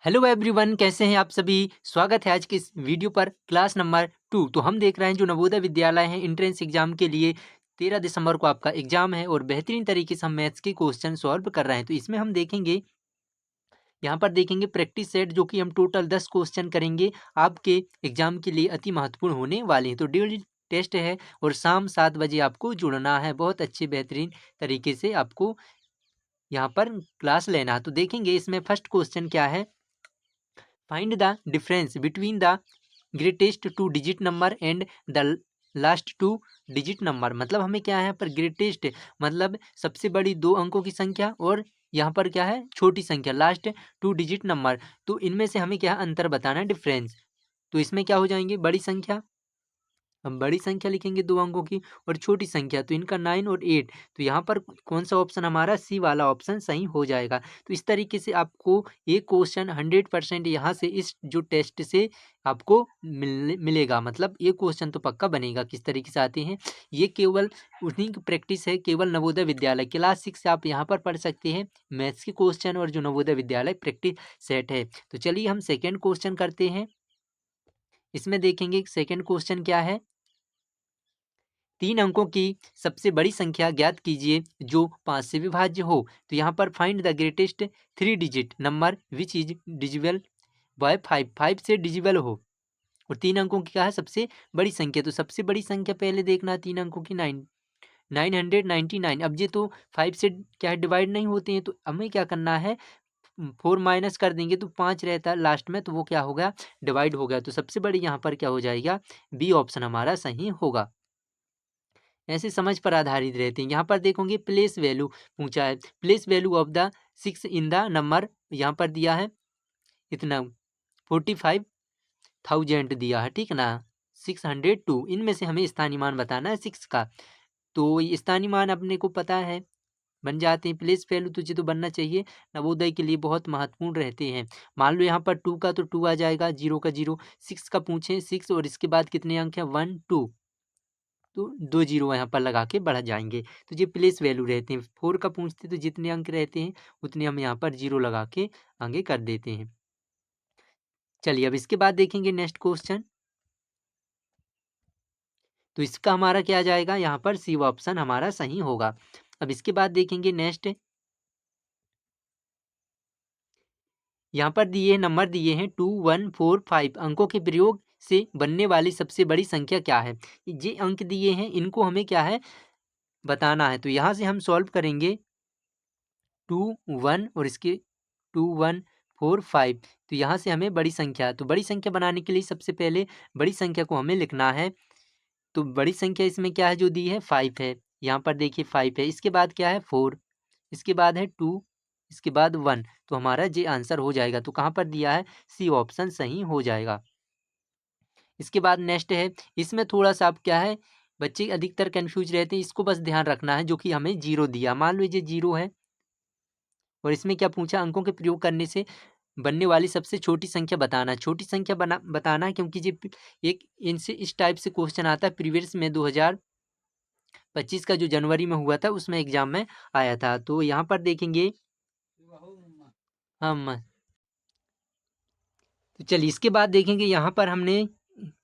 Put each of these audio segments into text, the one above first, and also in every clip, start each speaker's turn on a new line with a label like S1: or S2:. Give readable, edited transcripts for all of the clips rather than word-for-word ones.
S1: Hello everyone, कैसे हैं आप सभी। स्वागत है आज की इस वीडियो पर क्लास नंबर 2। तो हम देख रहे हैं जो नवोदय विद्यालय है एंट्रेंस एग्जाम के लिए 13 दिसंबर को आपका एग्जाम है और बेहतरीन तरीके से हम मैथ्स के क्वेश्चन सॉल्व कर रहे हैं। तो इसमें हम देखेंगे, यहाँ पर देखेंगे प्रैक्टिस सेट, जो कि हम टोटल 10 क्वेश्चन करेंगे आपके एग्जाम के लिए अति महत्वपूर्ण होने वाले हैं। तो डेली टेस्ट है और शाम 7 बजे आपको जुड़ना है। बहुत अच्छे बेहतरीन तरीके से आपको यहाँ पर क्लास लेना है। तो देखेंगे इसमें फर्स्ट क्वेश्चन क्या है। Find the difference between the greatest two digit number and the last two digit number. मतलब हमें क्या है यहाँ पर ग्रेटेस्ट मतलब सबसे बड़ी 2 अंकों की संख्या, और यहाँ पर क्या है छोटी संख्या लास्ट 2 डिजिट नंबर। तो इनमें से हमें क्या है अंतर बताना है, डिफरेंस। तो इसमें क्या हो जाएंगे, बड़ी संख्या, हम बड़ी संख्या लिखेंगे 2 अंकों की, और छोटी संख्या तो इनका 9 और 8। तो यहाँ पर कौन सा ऑप्शन हमारा सी वाला ऑप्शन सही हो जाएगा। तो इस तरीके से आपको ये क्वेश्चन 100% यहाँ से इस जो टेस्ट से आपको मिलेगा। मतलब ये क्वेश्चन तो पक्का बनेगा। किस तरीके से आते हैं ये केवल उन्हीं की प्रैक्टिस है, केवल नवोदय विद्यालय क्लास 6 से आप यहाँ पर पढ़ सकते हैं मैथ्स के क्वेश्चन, और जो नवोदय विद्यालय प्रैक्टिस सेट है। तो चलिए हम सेकेंड क्वेश्चन करते हैं। इसमें देखेंगे सेकेंड क्वेश्चन क्या है। 3 अंकों की सबसे बड़ी संख्या ज्ञात कीजिए जो 5 से विभाज्य हो। तो यहाँ पर find the greatest 3 digit number which is divisible by 5, 5 से डिजिबल हो, और 3 अंकों की क्या है सबसे बड़ी संख्या। तो सबसे बड़ी संख्या पहले देखना 3 अंकों की 999। अब ये तो 5 से क्या है डिवाइड नहीं होते हैं, तो हमें क्या करना है 4 माइनस कर देंगे तो 5 रहता है लास्ट में, तो वो क्या हो गया डिवाइड हो गया। तो सबसे बड़ी यहाँ पर क्या हो जाएगा, बी ऑप्शन हमारा सही होगा। ऐसे समझ पर आधारित रहते हैं। यहाँ पर देखोगे प्लेस वैल्यू पूछा है, place value of the 6 in the number, यहाँ पर दिया है इतना 45,000 दिया है, ठीक ना, 602। इनमें से हमें स्थानीय मान बताना है 6 का। तो ये स्थानीय मान अपने को पता है बन जाते हैं। प्लेस वैल्यू तुझे तो बनना चाहिए, नवोदय के लिए बहुत महत्वपूर्ण रहते हैं। मान लो यहाँ पर 2 का तो 2 आ जाएगा, 0 का 0, 6 का पूछे 6, और इसके बाद कितने अंक हैं 1 2, तो 2 जीरो यहाँ पर लगा के बढ़ जाएंगे। तो ये प्लेस वैल्यू रहते हैं। 4 का पूछते तो जितने अंक रहते हैं उतने हम यहाँ पर 0 लगा के आगे कर देते हैं। चलिए अब इसके बाद देखेंगे नेक्स्ट क्वेश्चन। तो इसका हमारा क्या आ जाएगा, यहाँ पर सी ऑप्शन हमारा सही होगा। अब इसके बाद देखेंगे नेक्स्ट, यहाँ पर दिए नंबर दिए हैं 2 1 4 5 अंकों के प्रयोग से बनने वाली सबसे बड़ी संख्या क्या है। ये अंक दिए हैं, इनको हमें क्या है बताना है। तो यहाँ से हम सॉल्व करेंगे 2 1 और इसके 2 1 4 5। तो यहाँ से हमें बड़ी संख्या, तो बड़ी संख्या बनाने के लिए सबसे पहले बड़ी संख्या को हमें लिखना है। तो बड़ी संख्या इसमें क्या है जो दी है 5 है, यहाँ पर देखिए 5 है, इसके बाद क्या है 4, इसके बाद है 2, इसके बाद 1। तो हमारा ये आंसर हो जाएगा। तो कहाँ पर दिया है, सी ऑप्शन सही हो जाएगा। इसके बाद नेक्स्ट है, इसमें थोड़ा सा आप क्या है बच्चे अधिकतर कंफ्यूज रहते हैं, इसको बस ध्यान रखना है। जो कि हमें 0 दिया, मान लीजिए 0 है, और इसमें क्या पूछा अंकों के प्रयोग करने से बनने वाली सबसे छोटी संख्या बताना। छोटी संख्या बताना है, क्योंकि ये एक इनसे इस टाइप से क्वेश्चन आता है प्रीवियस में 2025 का जो जनवरी में हुआ था उसमें एग्जाम में आया था। तो यहाँ पर देखेंगे हम, तो चलिए इसके बाद देखेंगे यहाँ पर हमने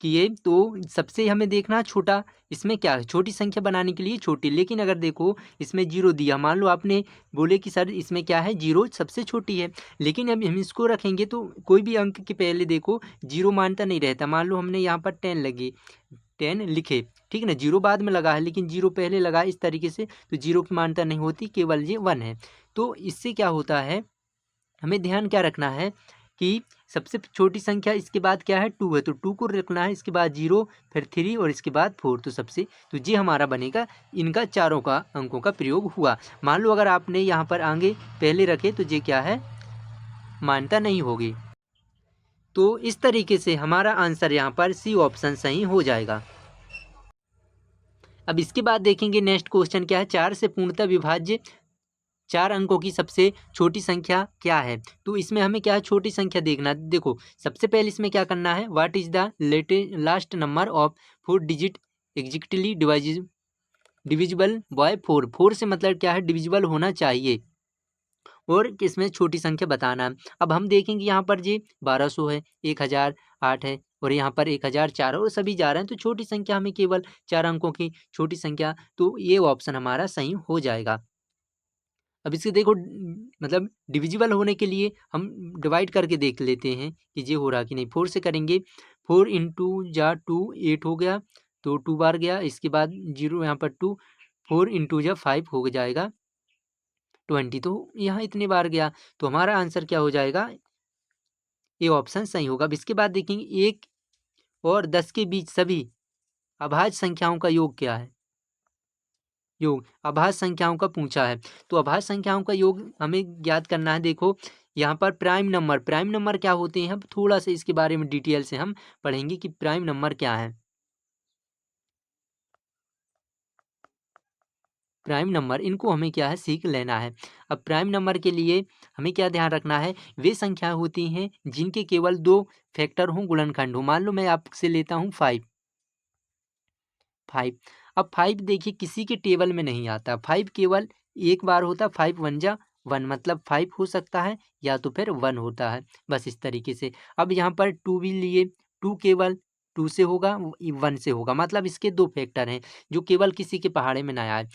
S1: किए, तो सबसे हमें देखना छोटा, इसमें क्या है छोटी संख्या बनाने के लिए छोटी। लेकिन अगर देखो इसमें 0 दिया, मान लो आपने बोले कि सर इसमें क्या है 0 सबसे छोटी है, लेकिन अब हम इसको रखेंगे तो कोई भी अंक के पहले देखो 0 मानता नहीं रहता। मान लो हमने यहाँ पर 10 लगी, 10 लिखे, ठीक है ना, 0 बाद में लगा है लेकिन 0 पहले लगा, इस तरीके से तो 0 की मान्यता नहीं होती, केवल ये 1 है। तो इससे क्या होता है, हमें ध्यान क्या रखना है कि सबसे छोटी संख्या इसके बाद क्या है 2 है, तो 2 को रखना है, इसके बाद 0, फिर 3 और इसके बाद 4। तो सबसे तो ये हमारा बनेगा, इनका चारों का अंकों का प्रयोग हुआ। मान लो अगर आपने यहाँ पर आगे पहले रखे तो ये क्या है मान्यता नहीं होगी। तो इस तरीके से हमारा आंसर यहाँ पर सी ऑप्शन सही हो जाएगा। अब इसके बाद देखेंगे नेक्स्ट क्वेश्चन क्या है, 4 से पूर्णतः विभाज्य 4 अंकों की सबसे छोटी संख्या क्या है। तो इसमें हमें क्या है छोटी संख्या देखना। देखो सबसे पहले इसमें क्या करना है, what is the last number of 4 digit exactly divisible by 4। 4 से मतलब क्या है डिविजिबल होना चाहिए, और इसमें छोटी संख्या बताना है। अब हम देखेंगे यहाँ पर जी 1200 है, 1008 है और यहाँ पर 1004 और सभी जा रहे हैं, तो छोटी संख्या हमें केवल 4 अंकों की छोटी संख्या, तो ये ऑप्शन हमारा सही हो जाएगा। अब इसके देखो मतलब डिविजिबल होने के लिए हम डिवाइड करके देख लेते हैं कि ये हो रहा कि नहीं। 4 से करेंगे, 4 इंटू जा 2 8 हो गया, तो 2 बार गया, इसके बाद 0 यहाँ पर 2, 4 इंटू जा 5 हो जाएगा 20, तो यहाँ इतने बार गया, तो हमारा आंसर क्या हो जाएगा, ये ऑप्शन सही होगा। अब इसके बाद देखेंगे 1 और 10 के बीच सभी अभाज्य संख्याओं का योग क्या है। योग अभाज्य संख्याओं का पूछा है, तो अभाज्य संख्याओं का योग हमें ज्ञात करना है। देखो यहाँ पर प्राइम नंबर क्या होते हैं, अब थोड़ा सा इसके बारे में डिटेल से हम पढ़ेंगे कि प्राइम नंबर क्या है। प्राइम नंबर इनको हमें क्या है सीख लेना है। अब प्राइम नंबर के लिए हमें क्या ध्यान रखना है, वे संख्या होती हैं जिनके केवल 2 फैक्टर हों, गुणनखंड हो। मान लो मैं आपसे लेता हूँ 5। अब 5 देखिए किसी के टेबल में नहीं आता, 5 केवल एक बार होता, 5 1 जा 1, मतलब 5 हो सकता है या तो फिर 1 होता है, बस इस तरीके से। अब यहाँ पर 2 भी लिए, 2 केवल 2 से होगा, 1 से होगा, मतलब इसके 2 फैक्टर हैं जो केवल किसी के पहाड़े में ना आए,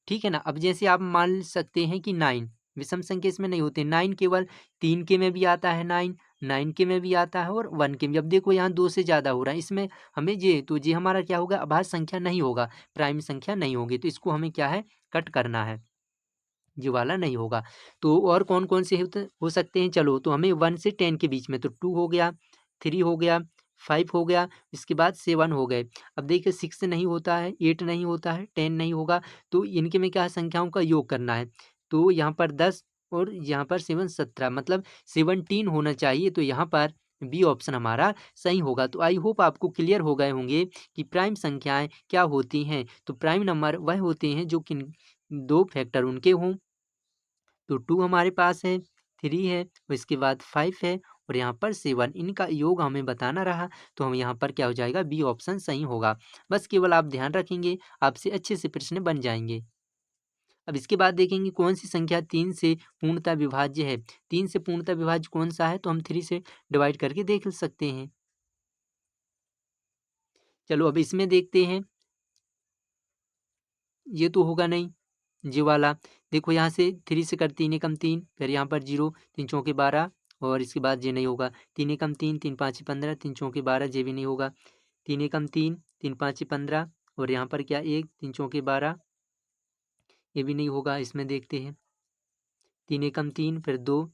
S1: ठीक है ना। अब जैसे आप मान सकते हैं कि 9 विषम संख्या इसमें नहीं होते, 9 केवल 3 के में भी आता है, 9 के में भी आता है और 1 के में। अब देखो यहाँ 2 से ज़्यादा हो रहा है, इसमें हमें ये, तो ये हमारा क्या होगा, अभाज्य संख्या नहीं होगा, प्राइम संख्या नहीं होगी, तो इसको हमें क्या है कट करना है, ये वाला नहीं होगा। तो और कौन कौन से हो सकते हैं, चलो तो हमें 1 से 10 के बीच में, तो 2 हो गया, 3 हो गया, 5 हो गया, इसके बाद 7 हो गए। अब देखिए 6 नहीं होता है, 8 नहीं होता है, 10 नहीं होगा, तो इनके में क्या है, संख्याओं का योग करना है। तो यहाँ पर 10 और यहाँ पर 7 17, मतलब 17 होना चाहिए, तो यहाँ पर बी ऑप्शन हमारा सही होगा। तो आई होप आपको क्लियर हो गए होंगे कि प्राइम संख्याएं क्या होती हैं। तो प्राइम नंबर वह होते हैं जो किन 2 फैक्टर उनके हों, तो 2 हमारे पास है, 3 है और इसके बाद 5 है और यहाँ पर 7, इनका योग हमें बताना रहा, तो हम यहाँ पर क्या हो जाएगा, बी ऑप्शन सही होगा। बस केवल आप ध्यान रखेंगे, आपसे अच्छे से प्रश्न बन जाएंगे। अब इसके बाद देखेंगे कौन सी संख्या 3 से पूर्णतः विभाज्य है। 3 से पूर्णतः विभाज्य कौन सा है, तो हम 3 से डिवाइड करके देख सकते हैं। चलो अब इसमें देखते हैं, ये तो होगा नहीं, ये वाला देखो यहाँ से 3 से कर 3 एकम 3, फिर यहाँ पर 0, 3 चौके 12 और इसके बाद ये नहीं होगा, 3 एकम 3, 3 5 15, 3 चौके 12, ये भी नहीं होगा, 3 एकम 3, 3 5 15 और यहाँ पर क्या 1, 3 चौके 12, ये भी नहीं होगा। इसमें देखते हैं 3 एकम 3, फिर 2,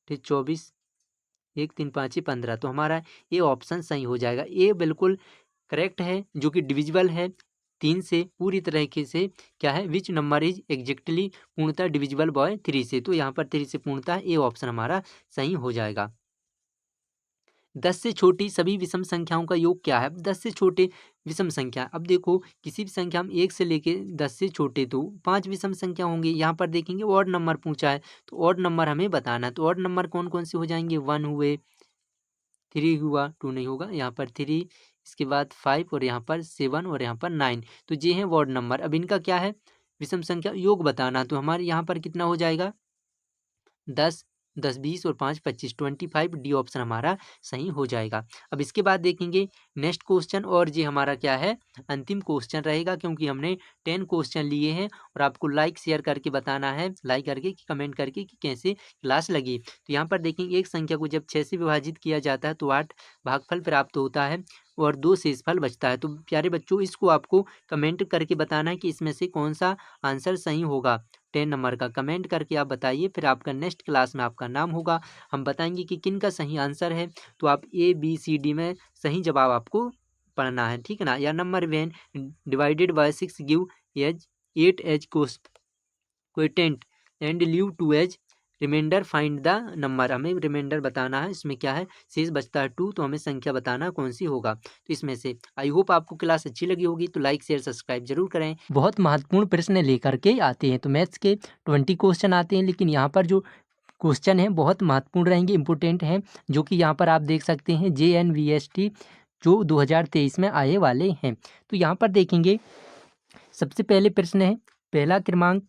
S1: फिर 24, 1 3 5 15, तो हमारा ये ऑप्शन सही हो जाएगा। ये बिल्कुल करेक्ट है, जो कि डिविजिबल है 3 से पूरी तरीके से। क्या है, विच नंबर इज एग्जैक्टली पूर्णतः डिविजिबल बाय 3 से, तो यहाँ पर 3 से पूर्णतः ये ऑप्शन हमारा सही हो जाएगा। 10 से छोटी सभी विषम संख्याओं का योग क्या है। 10 से छोटे विषम संख्या, अब देखो किसी भी संख्या हम 1 से लेके 10 से छोटे तो 5 विषम संख्या होंगी। यहाँ पर देखेंगे ऑड नंबर पूछा है, तो ऑड नंबर हमें बताना है, तो ऑड नंबर कौन कौन से हो जाएंगे, 1 हुए, 3 हुआ, 2 नहीं होगा, यहाँ पर 3, इसके बाद 5 और यहाँ पर 7 और यहाँ पर 9, तो ये हैं ऑड नंबर। अब इनका क्या है, विषम संख्या योग बताना, तो हमारे यहाँ पर कितना हो जाएगा, 10 10 20 और 5 25, 25, डी ऑप्शन हमारा सही हो जाएगा। अब इसके बाद देखेंगे नेक्स्ट क्वेश्चन, और ये हमारा क्या है, अंतिम क्वेश्चन रहेगा, क्योंकि हमने 10 क्वेश्चन लिए हैं और आपको लाइक शेयर करके बताना है, लाइक करके कमेंट करके कि कैसे क्लास लगी। तो यहाँ पर देखेंगे एक संख्या को जब 6 से विभाजित किया जाता है तो 8 भागफल प्राप्त होता है और 2 शेषफल बचता है। तो प्यारे बच्चों, इसको आपको कमेंट करके बताना है कि इसमें से कौन सा आंसर सही होगा। 10 नंबर का कमेंट करके आप बताइए, फिर आपका नेक्स्ट क्लास में आपका नाम होगा, हम बताएंगे कि किन का सही आंसर है। तो आप ए बी सी डी में सही जवाब आपको पढ़ना है, ठीक है ना। या number when divided by 6 give as 8 as quotient and leave 2 as remainder, find the number, हमें रिमाइंडर बताना है, इसमें क्या है शेष बचता है 2, तो हमें संख्या बताना कौन सी होगा। तो इसमें से आई होप आपको क्लास अच्छी लगी होगी, तो लाइक शेयर सब्सक्राइब जरूर करें। बहुत महत्वपूर्ण प्रश्न लेकर के आते हैं, तो मैथ्स के 20 क्वेश्चन आते हैं, लेकिन यहाँ पर जो क्वेश्चन है बहुत महत्वपूर्ण रहेंगे, इंपॉर्टेंट हैं, जो कि यहाँ पर आप देख सकते हैं JNVST जो 2023 में आए वाले हैं। तो यहाँ पर देखेंगे सबसे पहले प्रश्न है, पहला क्रमांक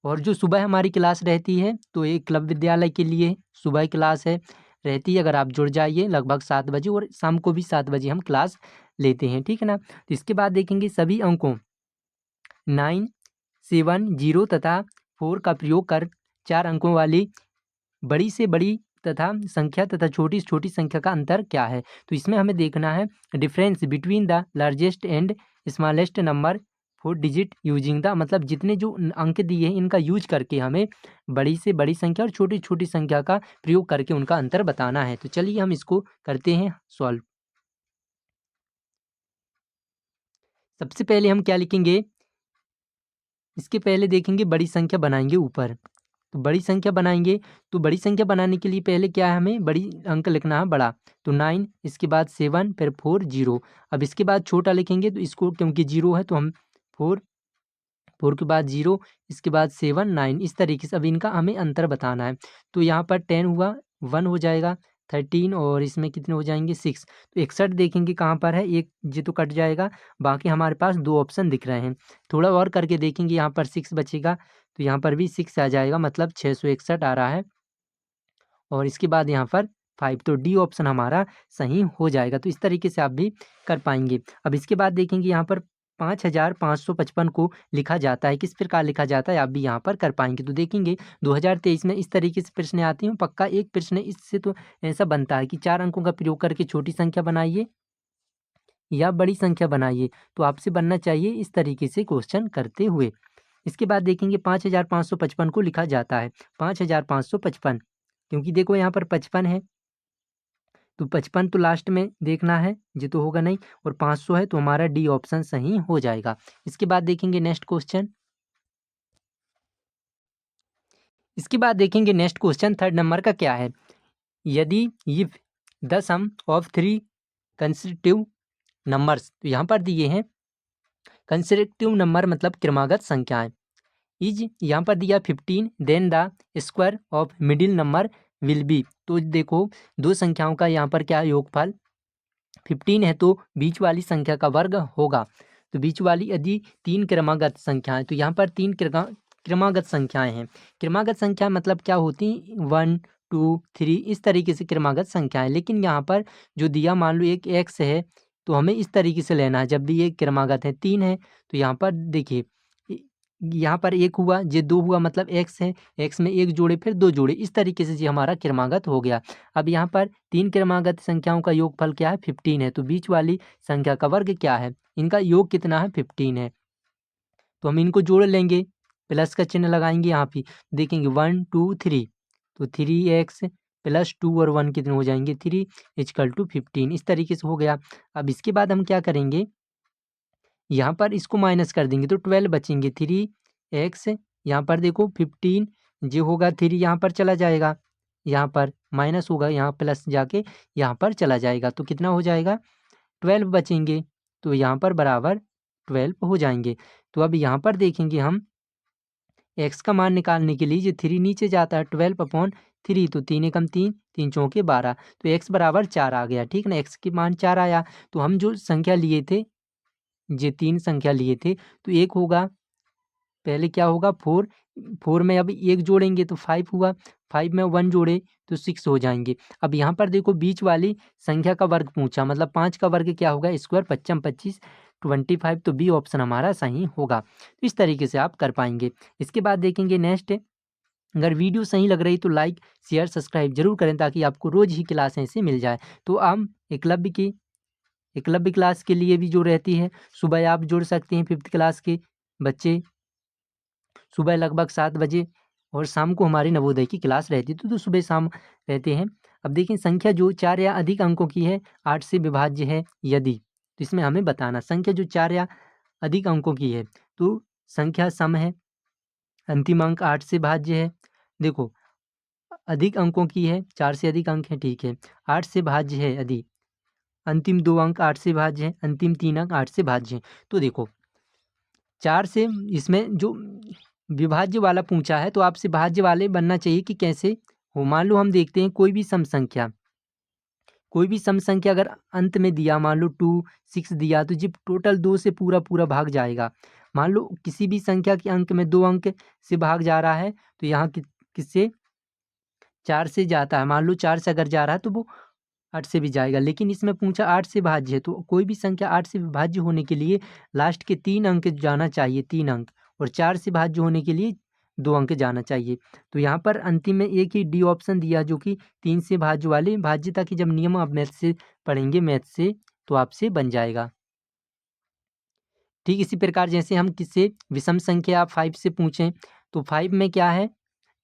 S1: और जो सुबह हमारी क्लास रहती है तो एक क्लब विद्यालय के लिए सुबह क्लास है रहती है, अगर आप जुड़ जाइए लगभग 7 बजे, और शाम को भी 7 बजे हम क्लास लेते हैं, ठीक है ना। तो इसके बाद देखेंगे सभी अंकों 9, 7, 0 तथा 4 का प्रयोग कर 4 अंकों वाली बड़ी से बड़ी तथा संख्या तथा छोटी से छोटी संख्या का अंतर क्या है। तो इसमें हमें देखना है difference between the largest and smallest number 4 digit using the, मतलब जितने जो अंक दिए हैं इनका यूज करके हमें बड़ी से बड़ी संख्या और छोटी छोटी संख्या का प्रयोग करके उनका अंतर बताना है। तो चलिए हम इसको करते हैं सॉल्व। सबसे पहले हम क्या लिखेंगे, इसके पहले देखेंगे बड़ी संख्या बनाएंगे ऊपर। तो बड़ी संख्या बनाएंगे, तो बड़ी संख्या बनाने के लिए पहले क्या है, हमें बड़ी अंक लिखना है बड़ा। तो 9, इसके बाद 7, फिर 4, 0। अब इसके बाद छोटा लिखेंगे, तो इसको क्योंकि 0 है तो हम 4, 4 के बाद 0, इसके बाद 7, 9, इस तरीके से अब इनका हमें अंतर बताना है। तो यहाँ पर 10 हुआ, 1 हो जाएगा, 13 और इसमें कितने हो जाएंगे 6। तो 61 देखेंगे कहाँ पर है, एक जी तो कट जाएगा, बाकी हमारे पास 2 ऑप्शन दिख रहे हैं। थोड़ा और करके देखेंगे, यहाँ पर 6 बचेगा, तो यहाँ पर भी 6 आ जाएगा, मतलब 661 आ रहा है। और इसके बाद यहाँ पर 5, तो डी ऑप्शन हमारा सही हो जाएगा। तो इस तरीके से आप भी कर पाएंगे। अब इसके बाद देखेंगे यहाँ पर 5555 को लिखा जाता है, किस प्रकार लिखा जाता है, आप भी यहाँ पर कर पाएंगे। तो देखेंगे 2023 में इस तरीके से प्रश्न आते हैं, पक्का एक प्रश्न इससे तो ऐसा बनता है कि 4 अंकों का प्रयोग करके छोटी संख्या बनाइए या बड़ी संख्या बनाइए। तो आपसे बनना चाहिए इस तरीके से क्वेश्चन करते हुए। इसके बाद देखेंगे 5555 को लिखा जाता है 5555, क्योंकि देखो यहाँ पर 55 है, तो 55 तो लास्ट में देखना है, ये तो होगा नहीं, और 500 है, तो हमारा डी ऑप्शन सही हो जाएगा। इसके बाद देखेंगे नेक्स्ट क्वेश्चन। इसके बाद देखेंगे नेक्स्ट क्वेश्चन 3rd नंबर का क्या है, यदि if the sum of 3 consecutive numbers, तो यहाँ पर दिए हैं कंसेक्यूटिव नंबर मतलब क्रमागत संख्याएं, इज यहाँ पर दिया 15, then the square of middle number will be. तो देखो दो संख्याओं का यहाँ पर क्या योगफल 15 है, तो बीच वाली संख्या का वर्ग होगा। तो बीच वाली यदि 3 क्रमागत संख्याएं, तो यहाँ पर 3 क्रमागत संख्याएं हैं। क्रमागत संख्या मतलब क्या होती, 1, 2, 3 इस तरीके से क्रमागत संख्याएं। लेकिन यहाँ पर जो दिया मान लो एक x है, तो हमें इस तरीके से लेना है, जब भी ये क्रमागत है 3 है, तो यहाँ पर देखिए यहाँ पर 1 हुआ, ये 2 हुआ, मतलब x है, x में 1 जोड़े फिर 2 जोड़े, इस तरीके से ये हमारा क्रमागत हो गया। अब यहाँ पर 3 क्रमागत संख्याओं का योगफल क्या है 15 है, तो बीच वाली संख्या का वर्ग क्या है, इनका योग कितना है 15 है। तो हम इनको जोड़ लेंगे, प्लस का चिन्ह लगाएंगे यहाँ पे, देखेंगे 1, 2, 3, तो 3x प्लस 2 और 1 कितने हो जाएंगे 3 इक्वल टू 15, इस तरीके से हो गया। अब इसके बाद हम क्या करेंगे, यहाँ पर इसको माइनस कर देंगे, तो 12 बचेंगे, 3x यहाँ पर देखो 15 जो होगा 3 यहाँ पर चला जाएगा, यहाँ पर माइनस होगा, यहाँ प्लस जाके यहाँ पर चला जाएगा, तो कितना हो जाएगा 12 बचेंगे, तो यहाँ पर बराबर 12 हो जाएंगे। तो अब यहाँ पर देखेंगे हम x का मान निकालने के लिए, जो 3 नीचे जाता है 12/3, तो 3 एकम 3, 3 चौके 12, तो x बराबर 4 आ गया, ठीक ना, x के मान 4 आया। तो हम जो संख्या लिए थे, ये 3 संख्या लिए थे, तो एक होगा, पहले क्या होगा 4, 4 में अब 1 जोड़ेंगे तो 5 हुआ, 5 में 1 जोड़े तो 6 हो जाएंगे। अब यहाँ पर देखो बीच वाली संख्या का वर्ग पूछा, मतलब 5 का वर्ग क्या होगा, स्क्वायर 5 25 25, तो बी ऑप्शन हमारा सही होगा। तो इस तरीके से आप कर पाएंगे। इसके बाद देखेंगे नेक्स्ट, अगर वीडियो सही लग रही तो लाइक शेयर सब्सक्राइब जरूर करें, ताकि आपको रोज ही क्लास ऐसे मिल जाए। तो हम एकलव्य क्लास के लिए भी जो रहती है, सुबह आप जुड़ सकते हैं 5th क्लास के बच्चे, सुबह लगभग 7 बजे, और शाम को हमारी नवोदय की क्लास रहती है, तो सुबह शाम रहते हैं। अब देखिए संख्या जो 4 या अधिक अंकों की है 8 से विभाज्य है यदि, तो इसमें हमें बताना संख्या जो 4 या अधिक अंकों की है, तो संख्या सम है, अंतिम अंक 8 से भाज्य है। देखो अधिक अंकों की है, 4 से अधिक अंक है, ठीक है, 8 से भाज्य है यदि, अंतिम 2 अंक 8 से भाज्य है, अंतिम 3 अंक 8 से भाज्य है। तो देखो 4 से, इसमें जो विभाज्य वाला पूछा है, तो आपसे भाज्य वाले बनना चाहिए कि कैसे हो। मान लो हम देखते हैं कोई भी सम संख्या अगर अंत में दिया, मान लो 2, 6 दिया, तो जब टोटल 2 से पूरा पूरा भाग जाएगा, मान लो किसी भी संख्या के अंक में 2 अंक से भाग जा रहा है तो यहाँ किससे 4 से जाता है। मान लो 4 से अगर जा रहा है तो वो 8 से भी जाएगा, लेकिन इसमें पूछा 8 से भाज्य है, तो कोई भी संख्या 8 से विभाज्य होने के लिए लास्ट के 3 अंक जाना चाहिए, 3 अंक, और 4 से भाज्य होने के लिए 2 अंक जाना चाहिए। तो यहाँ पर अंतिम में एक ही डी ऑप्शन दिया जो कि 3 से भाज्य वाले भाज्यता की जब नियम आप मैथ से पढ़ेंगे मैथ से तो आपसे बन जाएगा। ठीक इसी प्रकार जैसे हम किससे विषम संख्या 5 से पूछें तो 5 में क्या है,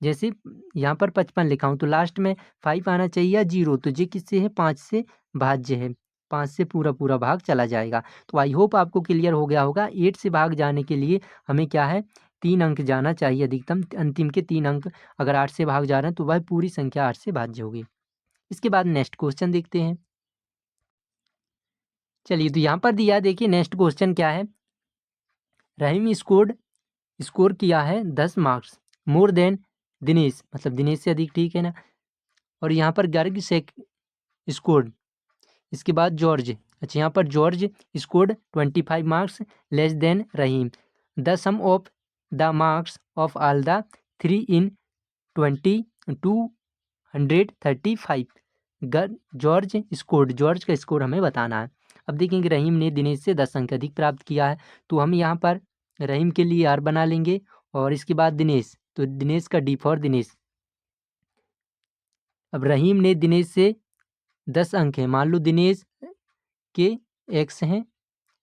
S1: जैसे यहाँ पर 55 लिखा हूँ तो लास्ट में 5 आना चाहिए या 0, तो ये किससे है 5 से भाज्य है, 5 से पूरा पूरा भाग चला जाएगा। तो आई होप आपको क्लियर हो गया होगा। 8 से भाग जाने के लिए हमें क्या है 3 अंक जाना चाहिए अधिकतम, अंतिम के 3 अंक अगर 8 से भाग जा रहे हैं तो वह पूरी संख्या 8 से भाज्य होगी। इसके बाद नेक्स्ट क्वेश्चन देखते हैं। चलिए तो यहाँ पर दिया देखिए नेक्स्ट क्वेश्चन क्या है, रहीम स्कोर किया है 10 मार्क्स मोर देन दिनेश, मतलब दिनेश से अधिक, ठीक है ना। और यहाँ पर गर्ग से स्कोर्ड, इसके बाद जॉर्ज, अच्छा यहाँ पर George scored 25 marks less than Rahim, the sum of the marks of all the 3 in 235। George scored, George का स्कोर हमें बताना है। अब देखेंगे रहीम ने दिनेश से 10 अंक अधिक प्राप्त किया है, तो हम यहाँ पर रहीम के लिए आर बना लेंगे और इसके बाद दिनेश, तो दिनेश का डी फॉर दिनेश। अब रहीम ने दिनेश से 10 अंक है, मान लो दिनेश के एक्स हैं,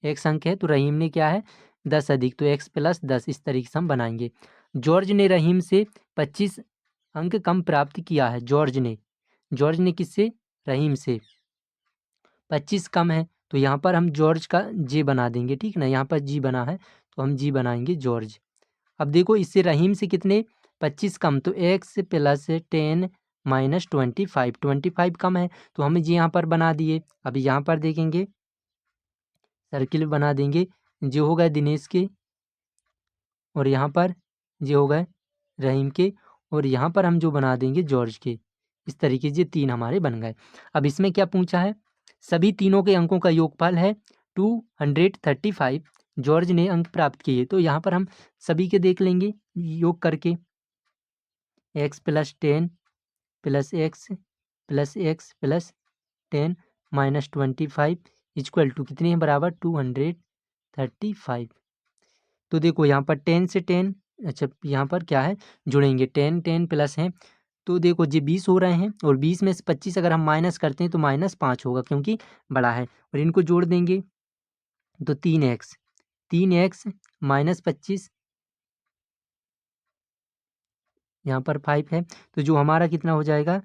S1: एक्स अंक है तो रहीम ने क्या है 10 अधिक, तो एक्स प्लस 10, इस तरीके से हम बनाएंगे। जॉर्ज ने रहीम से 25 अंक कम प्राप्त किया है, जॉर्ज ने किससे रहीम से 25 कम है, तो यहाँ पर हम जॉर्ज का जे बना देंगे, ठीक ना, यहाँ पर जी बना है तो हम जी बनाएंगे जॉर्ज। अब देखो इससे रहीम से कितने 25 कम, तो एक्स प्लस 10 माइनस 25 कम है तो हम जी यहाँ पर बना दिए। अब यहाँ पर देखेंगे सर्किल बना देंगे, जो हो गए दिनेश के और यहाँ पर जो हो गए रहीम के, और यहाँ पर हम जो बना देंगे जॉर्ज के, इस तरीके से 3 हमारे बन गए। अब इसमें क्या पूछा है, सभी तीनों के अंकों का योगफल है 235, जॉर्ज ने अंक प्राप्त किए, तो यहाँ पर हम सभी के देख लेंगे योग करके, x plus 10 plus x plus 10 minus 25 equal to कितने हैं बराबर 235। तो देखो यहाँ पर 10 से 10, अच्छा यहाँ पर क्या है जुड़ेंगे 10 प्लस हैं, तो देखो ये 20 हो रहे हैं और 20 में से 25 अगर हम माइनस करते हैं तो -5 होगा क्योंकि बड़ा है, और इनको जोड़ देंगे तो 3x माइनस 25, यहाँ पर 5 है तो जो हमारा कितना हो जाएगा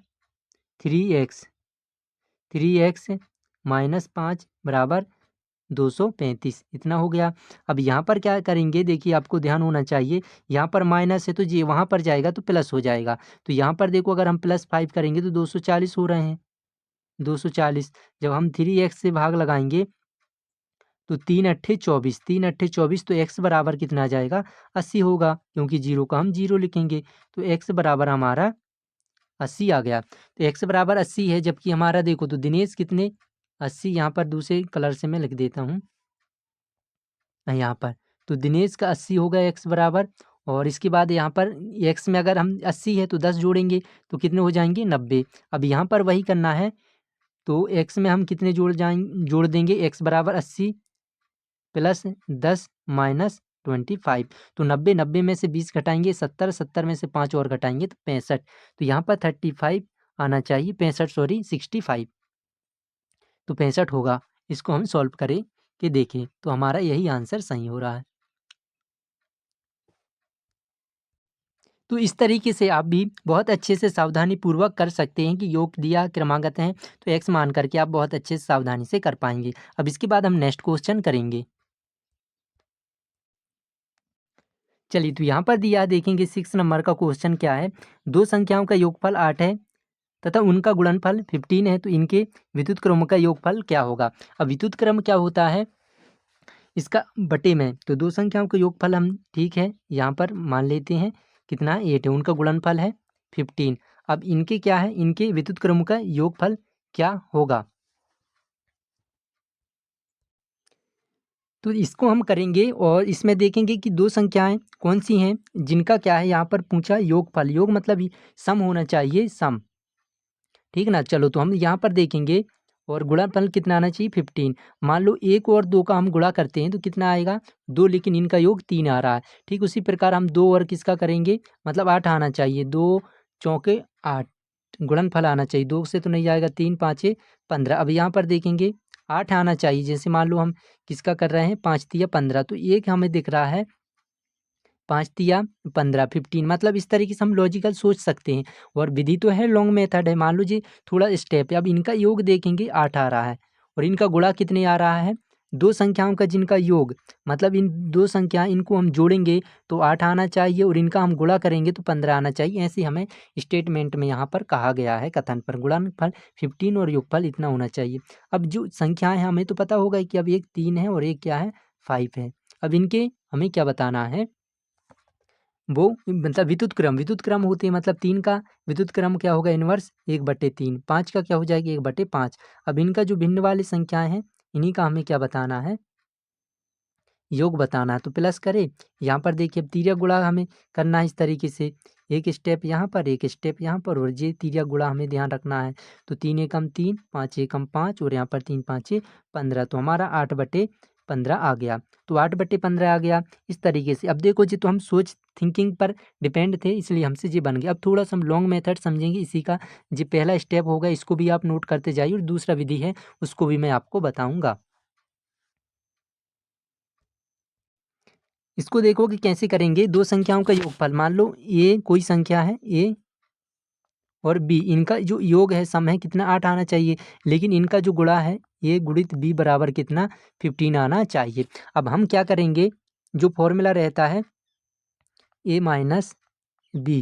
S1: 3x माइनस 5 बराबर 235, इतना हो गया। अब यहाँ पर क्या करेंगे देखिए आपको ध्यान होना चाहिए, यहाँ पर माइनस है तो ये वहाँ पर जाएगा तो प्लस हो जाएगा, तो यहाँ पर देखो अगर हम +5 करेंगे तो 240 हो रहे हैं, 240। जब हम 3x से भाग लगाएंगे तो 3 अट्ठे 24 तो x बराबर कितना आ जाएगा 80 होगा, क्योंकि 0 का हम 0 लिखेंगे, तो x बराबर हमारा 80 आ गया। तो x बराबर 80 है, जबकि हमारा देखो तो दिनेश कितने 80, यहाँ पर दूसरे कलर से मैं लिख देता हूँ यहाँ पर, तो दिनेश का 80 होगा x बराबर, और इसके बाद यहाँ पर x में अगर हम 80 है तो 10 जोड़ेंगे तो कितने हो जाएंगे 90। अब यहाँ पर वही करना है, तो x में हम कितने जोड़ देंगे, x बराबर 80 प्लस 10 माइनस 25, तो 90 में से 20 घटाएंगे 70 में से 5 और घटाएंगे तो 65, तो यहाँ पर 35 आना चाहिए, 65 तो 65 होगा। इसको हम सॉल्व करें कि देखें तो हमारा यही आंसर सही हो रहा है। तो इस तरीके से आप भी बहुत अच्छे से सावधानी पूर्वक कर सकते हैं कि योग दिया क्रमागत हैं तो एक्स मान करके आप बहुत अच्छे से सावधानी से कर पाएंगे। अब इसके बाद हम नेक्स्ट क्वेश्चन करेंगे। चलिए तो यहाँ पर दिया देखेंगे 6 नंबर का क्वेश्चन क्या है, दो संख्याओं का योगफल 8 है तथा उनका गुणनफल 15 है, तो इनके विद्युत क्रम का योगफल क्या होगा। अब विद्युत क्रम क्या होता है, इसका बटे में, तो दो संख्याओं का योगफल हम ठीक है यहाँ पर मान लेते हैं कितना 8 है, उनका गुणनफल है 15। अब इनके क्या है, इनके विद्युत क्रम का योगफल क्या होगा। तो इसको हम करेंगे और इसमें देखेंगे कि दो संख्याएं कौन सी हैं जिनका क्या है यहाँ पर पूछा योगफल। योग मतलब सम होना चाहिए, सम। ठीक ना। चलो तो हम यहाँ पर देखेंगे और गुणनफल कितना आना चाहिए 15। मान लो 1 और 2 का हम गुणा करते हैं तो कितना आएगा 2, लेकिन इनका योग 3 आ रहा है। ठीक उसी प्रकार हम 2 और किसका करेंगे, मतलब 8 आना चाहिए, 2 चौके 8 गुणनफल आना चाहिए। 2 से तो नहीं आएगा, 3 5 15। अब यहाँ पर देखेंगे 8 आना चाहिए। जैसे मान लो हम किसका कर रहे हैं 5 तिया 15, तो एक हमें दिख रहा है 5 तिया 15 15, मतलब इस तरीके से हम लॉजिकल सोच सकते हैं। और विधि तो है, लॉन्ग मेथड है। मान लीजिए थोड़ा स्टेप है। अब इनका योग देखेंगे 8 आ रहा है और इनका गुणा कितने आ रहा है, दो संख्याओं का जिनका योग, मतलब इन दो संख्या इनको हम जोड़ेंगे तो 8 आना चाहिए और इनका हम गुणा करेंगे तो 15 आना चाहिए। ऐसे हमें स्टेटमेंट में यहाँ पर कहा गया है, कथन पर गुणनफल 15 और योगफल इतना होना चाहिए। अब जो संख्याएं हैं हमें तो पता होगा कि अब एक 3 है और एक क्या है 5 है। अब इनके हमें क्या बताना है, वो मतलब विद्युत क्रम होते हैं। मतलब 3 का विद्युत क्रम क्या होगा, इनवर्स 1/3। 5 का क्या हो जाएगा 1/5। अब इनका जो भिन्न वाली संख्याएं हैं इन्हीं का हमें क्या बताना है, योग बताना है। तो प्लस करें, यहाँ पर देखिए अब तिर्यक गुणा हमें करना है इस तरीके से, एक स्टेप यहाँ पर एक स्टेप यहाँ पर, और ये तिर्यक गुणा हमें ध्यान रखना है। तो 3 एकम 3, 5 एकम 5 और यहाँ पर 3 5 15, तो हमारा 8/15 आ गया। तो 8/15 आ गया इस तरीके से। अब देखो जी, तो हम सोच थिंकिंग पर डिपेंड थे इसलिए हमसे ये बन गया। अब थोड़ा सा हम लॉन्ग मेथड समझेंगे इसी का। जी पहला स्टेप होगा, इसको भी आप नोट करते जाइए, और दूसरा विधि है उसको भी मैं आपको बताऊँगा। इसको देखो कि कैसे करेंगे, दो संख्याओं का योगफल। मान लो ए कोई संख्या है, ए और बी, इनका जो योग है सम है कितना 8 आना चाहिए, लेकिन इनका जो गुणा है ए गुणित बी बराबर कितना 15 आना चाहिए। अब हम क्या करेंगे, जो फॉर्मूला रहता है ए माइनस बी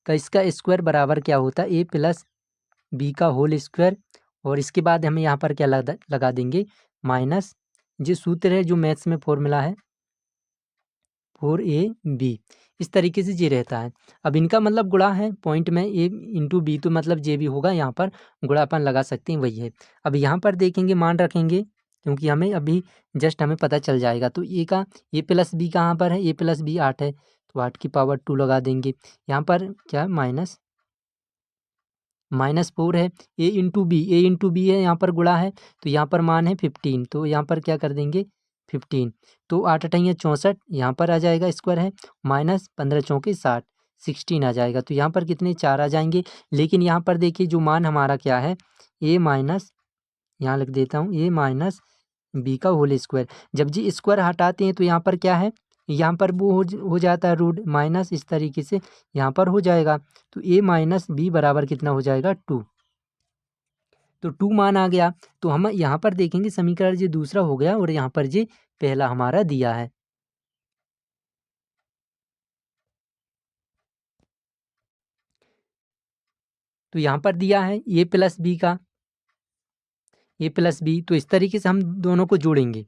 S1: का, इसका स्क्वायर बराबर क्या होता है ए प्लस बी का होल स्क्वायर। और इसके बाद हमें यहाँ पर क्या लगा देंगे माइनस, जो सूत्र है जो मैथ्स में फॉर्मूला है 4ab, इस तरीके से ये रहता है। अब इनका मतलब गुणा है पॉइंट में a इंटू बी, तो मतलब जे भी होगा यहाँ पर गुणा अपन लगा सकते हैं, वही है। अब यहाँ पर देखेंगे मान रखेंगे क्योंकि हमें अभी जस्ट हमें पता चल जाएगा। तो ए का ए प्लस बी कहाँ पर है, ए प्लस बी 8 है, तो 8 की पावर 2 लगा देंगे। यहाँ पर क्या है -4 है, ए इंटू बी है, यहाँ पर गुणा है तो यहाँ पर मान है 15, तो यहाँ पर क्या कर देंगे 15। तो 8 अठैया 64, यहाँ पर आ जाएगा स्क्वायर है, -15 चौके 60, 16 आ जाएगा। तो यहाँ पर कितने 4 आ जाएंगे। लेकिन यहाँ पर देखिए जो मान हमारा क्या है, ए माइनस, यहाँ लिख देता हूँ ए माइनस बी का होल स्क्वायर। जब जी स्क्वायर हटाते हैं तो यहाँ पर क्या है, यहाँ पर वो हो जाता है रूट माइनस, इस तरीके से यहाँ पर हो जाएगा। तो ए माइनस बी बराबर कितना हो जाएगा 2। तो 2 मान आ गया। तो हम यहाँ पर देखेंगे समीकरण जो दूसरा हो गया और यहाँ पर जो पहला हमारा दिया है। तो यहाँ पर दिया है ए प्लस बी का, ए प्लस बी, तो इस तरीके से हम दोनों को जोड़ेंगे,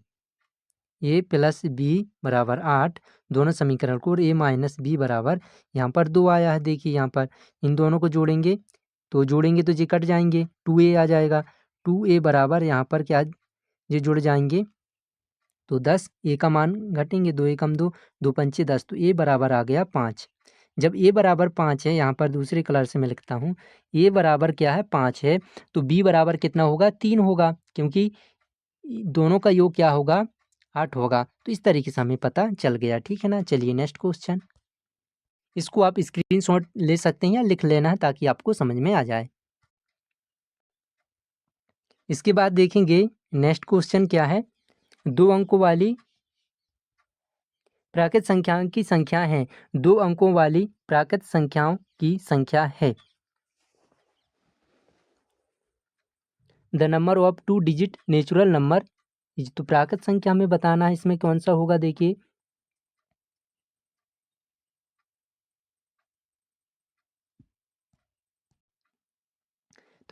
S1: ए प्लस बी बराबर 8 दोनों समीकरण को, और ए माइनस बी बराबर यहाँ पर 2 आया है। देखिए यहाँ पर इन दोनों को जोड़ेंगे तो ये कट जाएंगे, 2a आ जाएगा। 2a बराबर यहाँ पर क्या, ये जुड़ जाएंगे तो 10, ए का मान घटेंगे, 2 एकम 2, 2 पंचे 10, तो ए बराबर आ गया 5। जब ए बराबर 5 है, यहाँ पर दूसरे कलर से मैं लिखता हूँ, ए बराबर क्या है 5 है, तो बी बराबर कितना होगा 3 होगा, क्योंकि दोनों का योग क्या होगा 8 होगा। तो इस तरीके से हमें पता चल गया। ठीक है ना। चलिए नेक्स्ट क्वेश्चन, इसको आप स्क्रीनशॉट ले सकते हैं या लिख लेना है ताकि आपको समझ में आ जाए। इसके बाद देखेंगे नेक्स्ट क्वेश्चन क्या है, दो अंकों वाली प्राकृत संख्याओं की संख्या है, दो अंकों वाली प्राकृत संख्याओं की संख्या है। The number of 2 digit natural number, तो प्राकृत संख्या हमें बताना है, इसमें कौन सा होगा देखिए,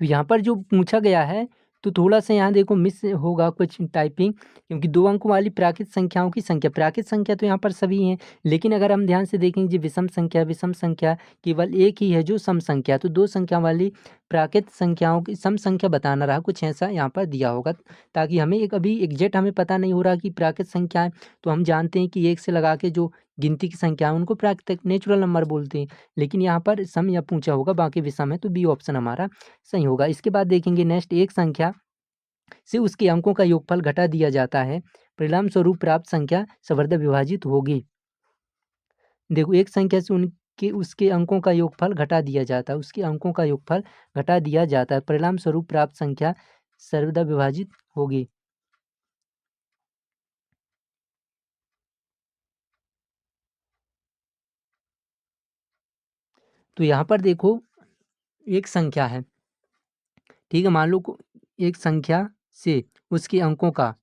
S1: तो यहाँ पर जो पूछा गया है तो थोड़ा-सा यहाँ देखो मिस होगा कुछ टाइपिंग, क्योंकि 2 अंकों वाली प्राकृत संख्याओं की संख्या, प्राकृत संख्या तो यहाँ पर सभी हैं, लेकिन अगर हम ध्यान से देखेंगे विषम संख्या केवल एक ही है जो सम संख्या है। तो 2 संख्या वाली प्राकृत संख्याओं की सम संख्या बताना रहा, कुछ ऐसा यहाँ पर दिया होगा, ताकि हमें एक अभी एग्ज़ैक्ट हमें पता नहीं हो रहा कि प्राकृत संख्या है, तो हम जानते हैं कि 1 से लगा के जो गिनती की संख्या है उनको प्राकृतिक नेचुरल नंबर बोलते हैं। लेकिन यहाँ पर सम या पूछा होगा, बाकी विषम है, तो बी ऑप्शन हमारा सही होगा। इसके बाद देखेंगे नेक्स्ट, एक संख्या से उसके अंकों का योगफल घटा दिया जाता है, परिणाम स्वरूप प्राप्त संख्या सर्वदा विभाजित होगी। देखो, एक संख्या से उनके उसके अंकों का योगफल घटा दिया जाता है, उसके अंकों का योगफल घटा दिया जाता है, परिणाम स्वरूप प्राप्त संख्या सर्वदा विभाजित होगी। तो यहाँ पर देखो, एक संख्या है, ठीक है, मान लो एक संख्या से उसके अंकों का,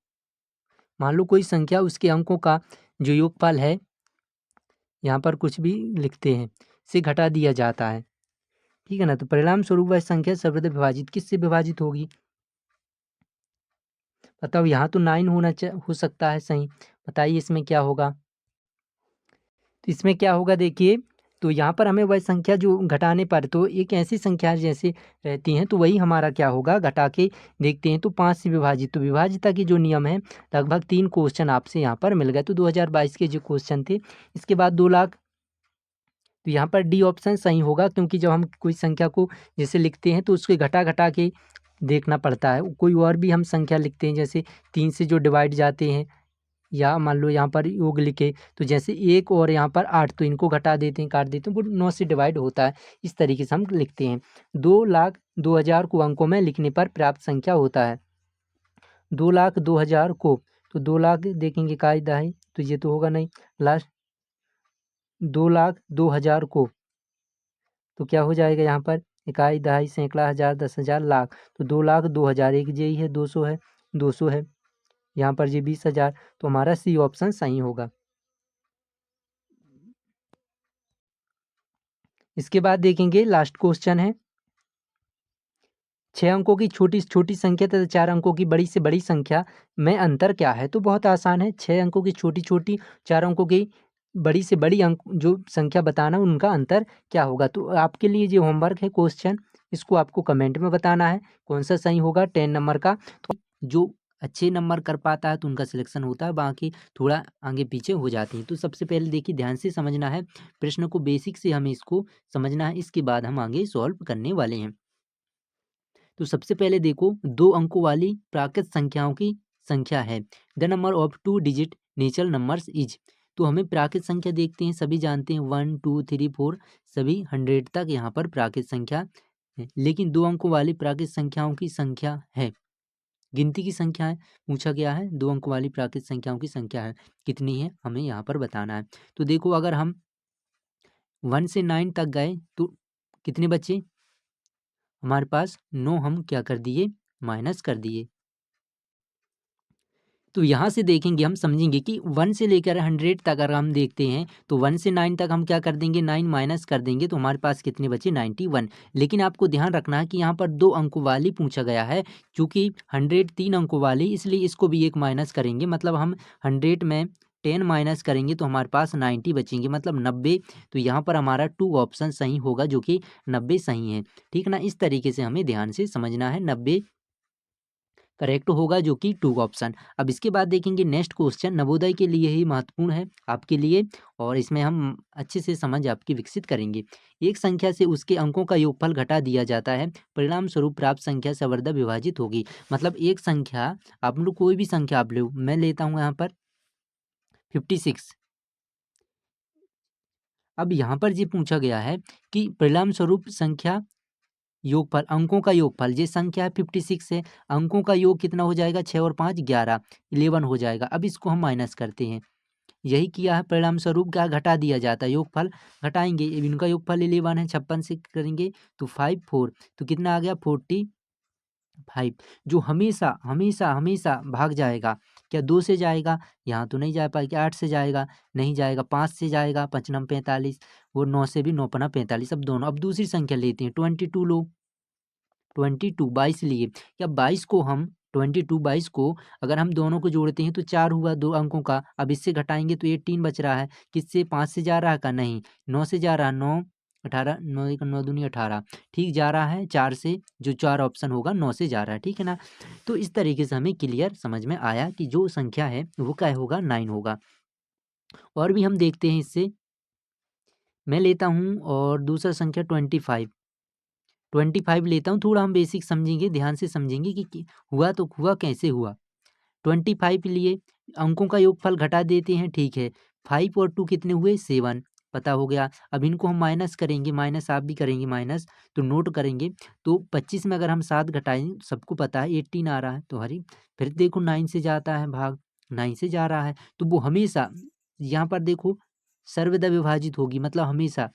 S1: मान लो कोई संख्या उसके अंकों का जो योगफल है, यहाँ पर कुछ भी लिखते हैं, से घटा दिया जाता है, ठीक है ना। तो परिणाम स्वरूप वह संख्या सर्वदा विभाजित किससे विभाजित होगी? बताओ, यहाँ तो 9 हो सकता है सही, बताइए इसमें क्या होगा? तो इसमें क्या होगा देखिए, तो यहाँ पर हमें वह संख्या जो घटाने पर, तो एक ऐसी संख्या जैसे रहती हैं, तो वही हमारा क्या होगा, घटा के देखते हैं तो 5 से विभाजित, तो विभाजिता के जो नियम है, लगभग 3 क्वेश्चन आपसे यहाँ पर मिल गए। तो 2022 के जो क्वेश्चन थे, इसके बाद 2 लाख, तो यहाँ पर डी ऑप्शन सही होगा, क्योंकि जब हम कोई संख्या को जैसे लिखते हैं तो उसके घटा घटा के देखना पड़ता है। कोई और भी हम संख्या लिखते हैं, जैसे 3 से जो डिवाइड जाते हैं, या मान लो यहाँ पर योग लिखे, तो जैसे 1 और यहाँ पर 8, तो इनको घटा देते हैं, काट देते हैं, वो 9 से डिवाइड होता है, इस तरीके से हम लिखते हैं। 2,02,000 को अंकों में लिखने पर प्राप्त संख्या होता है, 2,02,000 को, तो 2 लाख देखेंगे कायदा है, तो ये तो होगा नहीं, लास्ट 2,02,000 को, तो क्या हो जाएगा यहाँ पर, इकाई, दहाई, सैकड़ा, हज़ार, 10,000, लाख, तो 2,02,000, एक यही है, 200 है, 200 है, यहाँ पर ये 20,000, तो हमारा सी ऑप्शन सही होगा। इसके बाद देखेंगे लास्ट क्वेश्चन है, 6 अंकों की छोटी से छोटी संख्या तथा 4 अंकों की बड़ी से बड़ी संख्या में अंतर क्या है? तो बहुत आसान है, 6 अंकों की छोटी छोटी, 4 अंकों की बड़ी से बड़ी अंक जो संख्या बताना, उनका अंतर क्या होगा? तो आपके लिए जो होमवर्क है क्वेश्चन, इसको आपको कमेंट में बताना है, कौन सा सही होगा 10 नंबर का। तो जो अच्छे नंबर कर पाता है तो उनका सिलेक्शन होता है, बाकी थोड़ा आगे पीछे हो जाते हैं। तो सबसे पहले देखिए, ध्यान से समझना है प्रश्न को, बेसिक से हमें इसको समझना है, इसके बाद हम आगे सॉल्व करने वाले हैं। तो सबसे पहले देखो, 2 अंकों वाली प्राकृत संख्याओं की संख्या है, the number of 2 digit natural numbers is. तो हमें प्राकृत संख्या देखते हैं, सभी जानते हैं 1 2 3 4 सभी 100 तक यहाँ पर प्राकृत संख्या है, लेकिन 2 अंकों वाली प्राकृत संख्याओं की संख्या है, गिनती की संख्या है, पूछा गया है 2 अंकों वाली प्राकृत संख्याओं की संख्या है, कितनी है हमें यहाँ पर बताना है। तो देखो, अगर हम 1 से 9 तक गए तो कितने बचे हमारे पास, 9 हम क्या कर दिए, माइनस कर दिए। तो यहाँ से देखेंगे, हम समझेंगे कि 1 से लेकर 100 तक अगर हम देखते हैं, तो 1 से 9 तक हम क्या कर देंगे, 9 माइनस कर देंगे, तो हमारे पास कितने बचे, 91। लेकिन आपको ध्यान रखना है कि यहाँ पर 2 अंकों वाली पूछा गया है, चूंकि 100 3 अंकों वाली, इसलिए इसको भी एक माइनस करेंगे, मतलब हम 100 में 10 माइनस करेंगे तो हमारे पास 90 बचेंगे, मतलब 90। तो यहाँ पर हमारा 2 ऑप्शन सही होगा, जो कि 90 सही है, ठीक ना। इस तरीके से हमें ध्यान से समझना है, 90 करेक्ट होगा, जो कि 2 ऑप्शन। अब इसके बाद देखेंगे नेक्स्ट क्वेश्चन, नवोदय के लिए ही महत्वपूर्ण है आपके लिए, और इसमें हम अच्छे से समझ आपकी विकसित करेंगे। एक संख्या से उसके अंकों का योगफल घटा दिया जाता है, परिणाम स्वरूप प्राप्त संख्या सर्वदा विभाजित होगी। मतलब एक संख्या, आप लोग कोई भी संख्या आप लो, मैं लेता हूँ यहाँ पर 56। अब यहाँ पर ये पूछा गया है कि परिणाम स्वरूप संख्या योगफल, अंकों का योगफल, ये संख्या है 56 है, अंकों का योग कितना हो जाएगा, 6 और 5 11, 11 हो जाएगा। अब इसको हम माइनस करते हैं, यही किया है, परिणाम स्वरूप क्या घटा दिया जाता है, योगफल घटाएंगे, इनका योगफल 11 है, 56 से करेंगे तो 5 4, तो कितना आ गया 45, जो हमेशा हमेशा हमेशा भाग जाएगा, क्या 2 से जाएगा, यहाँ तो नहीं जा पाएगा, 8 से जाएगा, नहीं जाएगा, 5 से जाएगा, 5 9 45, वो 9 से भी 9 5 45। अब दोनों, अब दूसरी संख्या लेते हैं 22 लो, 22 22 लिए। या 22 को हम 22 को अगर हम दोनों को जोड़ते हैं तो 4 हुआ 2 अंकों का। अब इससे घटाएंगे तो 18 बच रहा है। किससे? 5 से जा रहा है का? नहीं, 9 से जा रहा है। 9 18 9 एक 9 दूनी 18 ठीक जा रहा है 4 से, जो 4 ऑप्शन होगा 9 से जा रहा है, ठीक है ना। तो इस तरीके से हमें क्लियर समझ में आया कि जो संख्या है वो क्या होगा? 9 होगा। और भी हम देखते हैं इससे, मैं लेता हूँ और दूसरा संख्या 25 लेता हूँ। थोड़ा हम बेसिक समझेंगे, ध्यान से समझेंगे कि हुआ तो हुआ कैसे हुआ। 25 लिए अंकों का योगफल घटा देते हैं, ठीक है। 5 और 2 कितने हुए? 7, पता हो गया। अब इनको हम माइनस करेंगे, माइनस आप भी करेंगे माइनस, तो नोट करेंगे। तो 25 में अगर हम 7 घटाएं, सबको पता है 18 आ रहा है, तो हरी फिर देखो 9 से जाता है भाग, 9 से जा रहा है, तो वो हमेशा यहाँ पर देखो सर्वदा विभाजित होगी, मतलब हमेशा।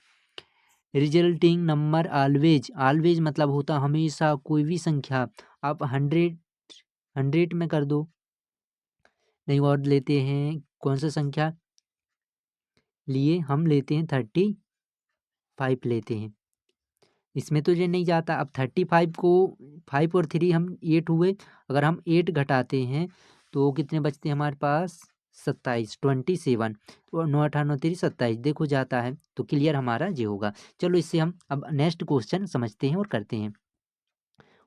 S1: रिजल्टिंग नंबर ऑलवेज, ऑलवेज मतलब होता हमेशा, कोई भी संख्या आप 100 में कर दो। नहीं, और लेते हैं कौन सा संख्या लिए? हम लेते हैं 35 लेते हैं। इसमें तो ये नहीं जाता। अब 35 को 5 और 3 हम 8 हुए, अगर हम 8 घटाते हैं तो कितने बचते हैं हमारे पास? 27 27। तो 9 8 9 3 27 देखो जाता है, तो क्लियर हमारा ये होगा। चलो इससे हम अब नेक्स्ट क्वेश्चन समझते हैं और करते हैं।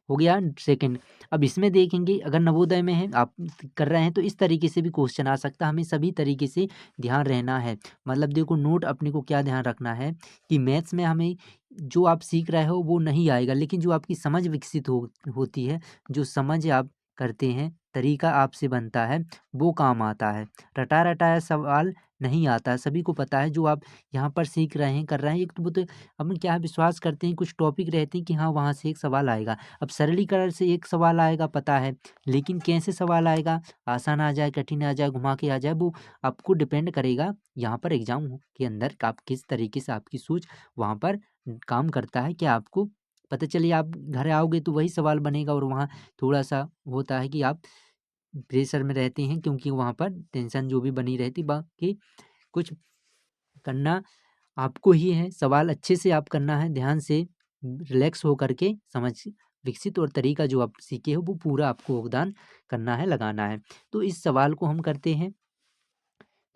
S1: हो गया सेकंड। अब इसमें देखेंगे, अगर नवोदय में है आप कर रहे हैं तो इस तरीके से भी क्वेश्चन आ सकता है, हमें सभी तरीके से ध्यान रहना है। मतलब देखो नोट अपने को क्या ध्यान रखना है कि मैथ्स में हमें जो आप सीख रहे हो वो नहीं आएगा, लेकिन जो आपकी समझ विकसित होती है, जो समझ आप करते हैं, तरीका आपसे बनता है, वो काम आता है। रटा रटाया सवाल नहीं आता, सभी को पता है। जो आप यहाँ पर सीख रहे हैं, कर रहे हैं, एक तो वो तो हम क्या विश्वास करते हैं, कुछ टॉपिक रहते हैं कि हाँ वहाँ से एक सवाल आएगा। अब सरलीकरण से एक सवाल आएगा पता है, लेकिन कैसे सवाल आएगा, आसान आ जाए, कठिन आ जाए, घुमा के आ जाए, वो आपको डिपेंड करेगा यहाँ पर एग्जाम के अंदर आप किस तरीके से आपकी सोच वहाँ पर काम करता है। क्या आपको पता चलिए आप घर आओगे तो वही सवाल बनेगा, और वहाँ थोड़ा सा होता है कि आप प्रेशर में रहते हैं, क्योंकि वहाँ पर टेंशन जो भी बनी रहती। बाकी कुछ करना आपको ही है, सवाल अच्छे से आप करना है, ध्यान से रिलैक्स हो करके समझ विकसित और तरीका जो आप सीखे हो वो पूरा आपको योगदान करना है, लगाना है। तो इस सवाल को हम करते हैं।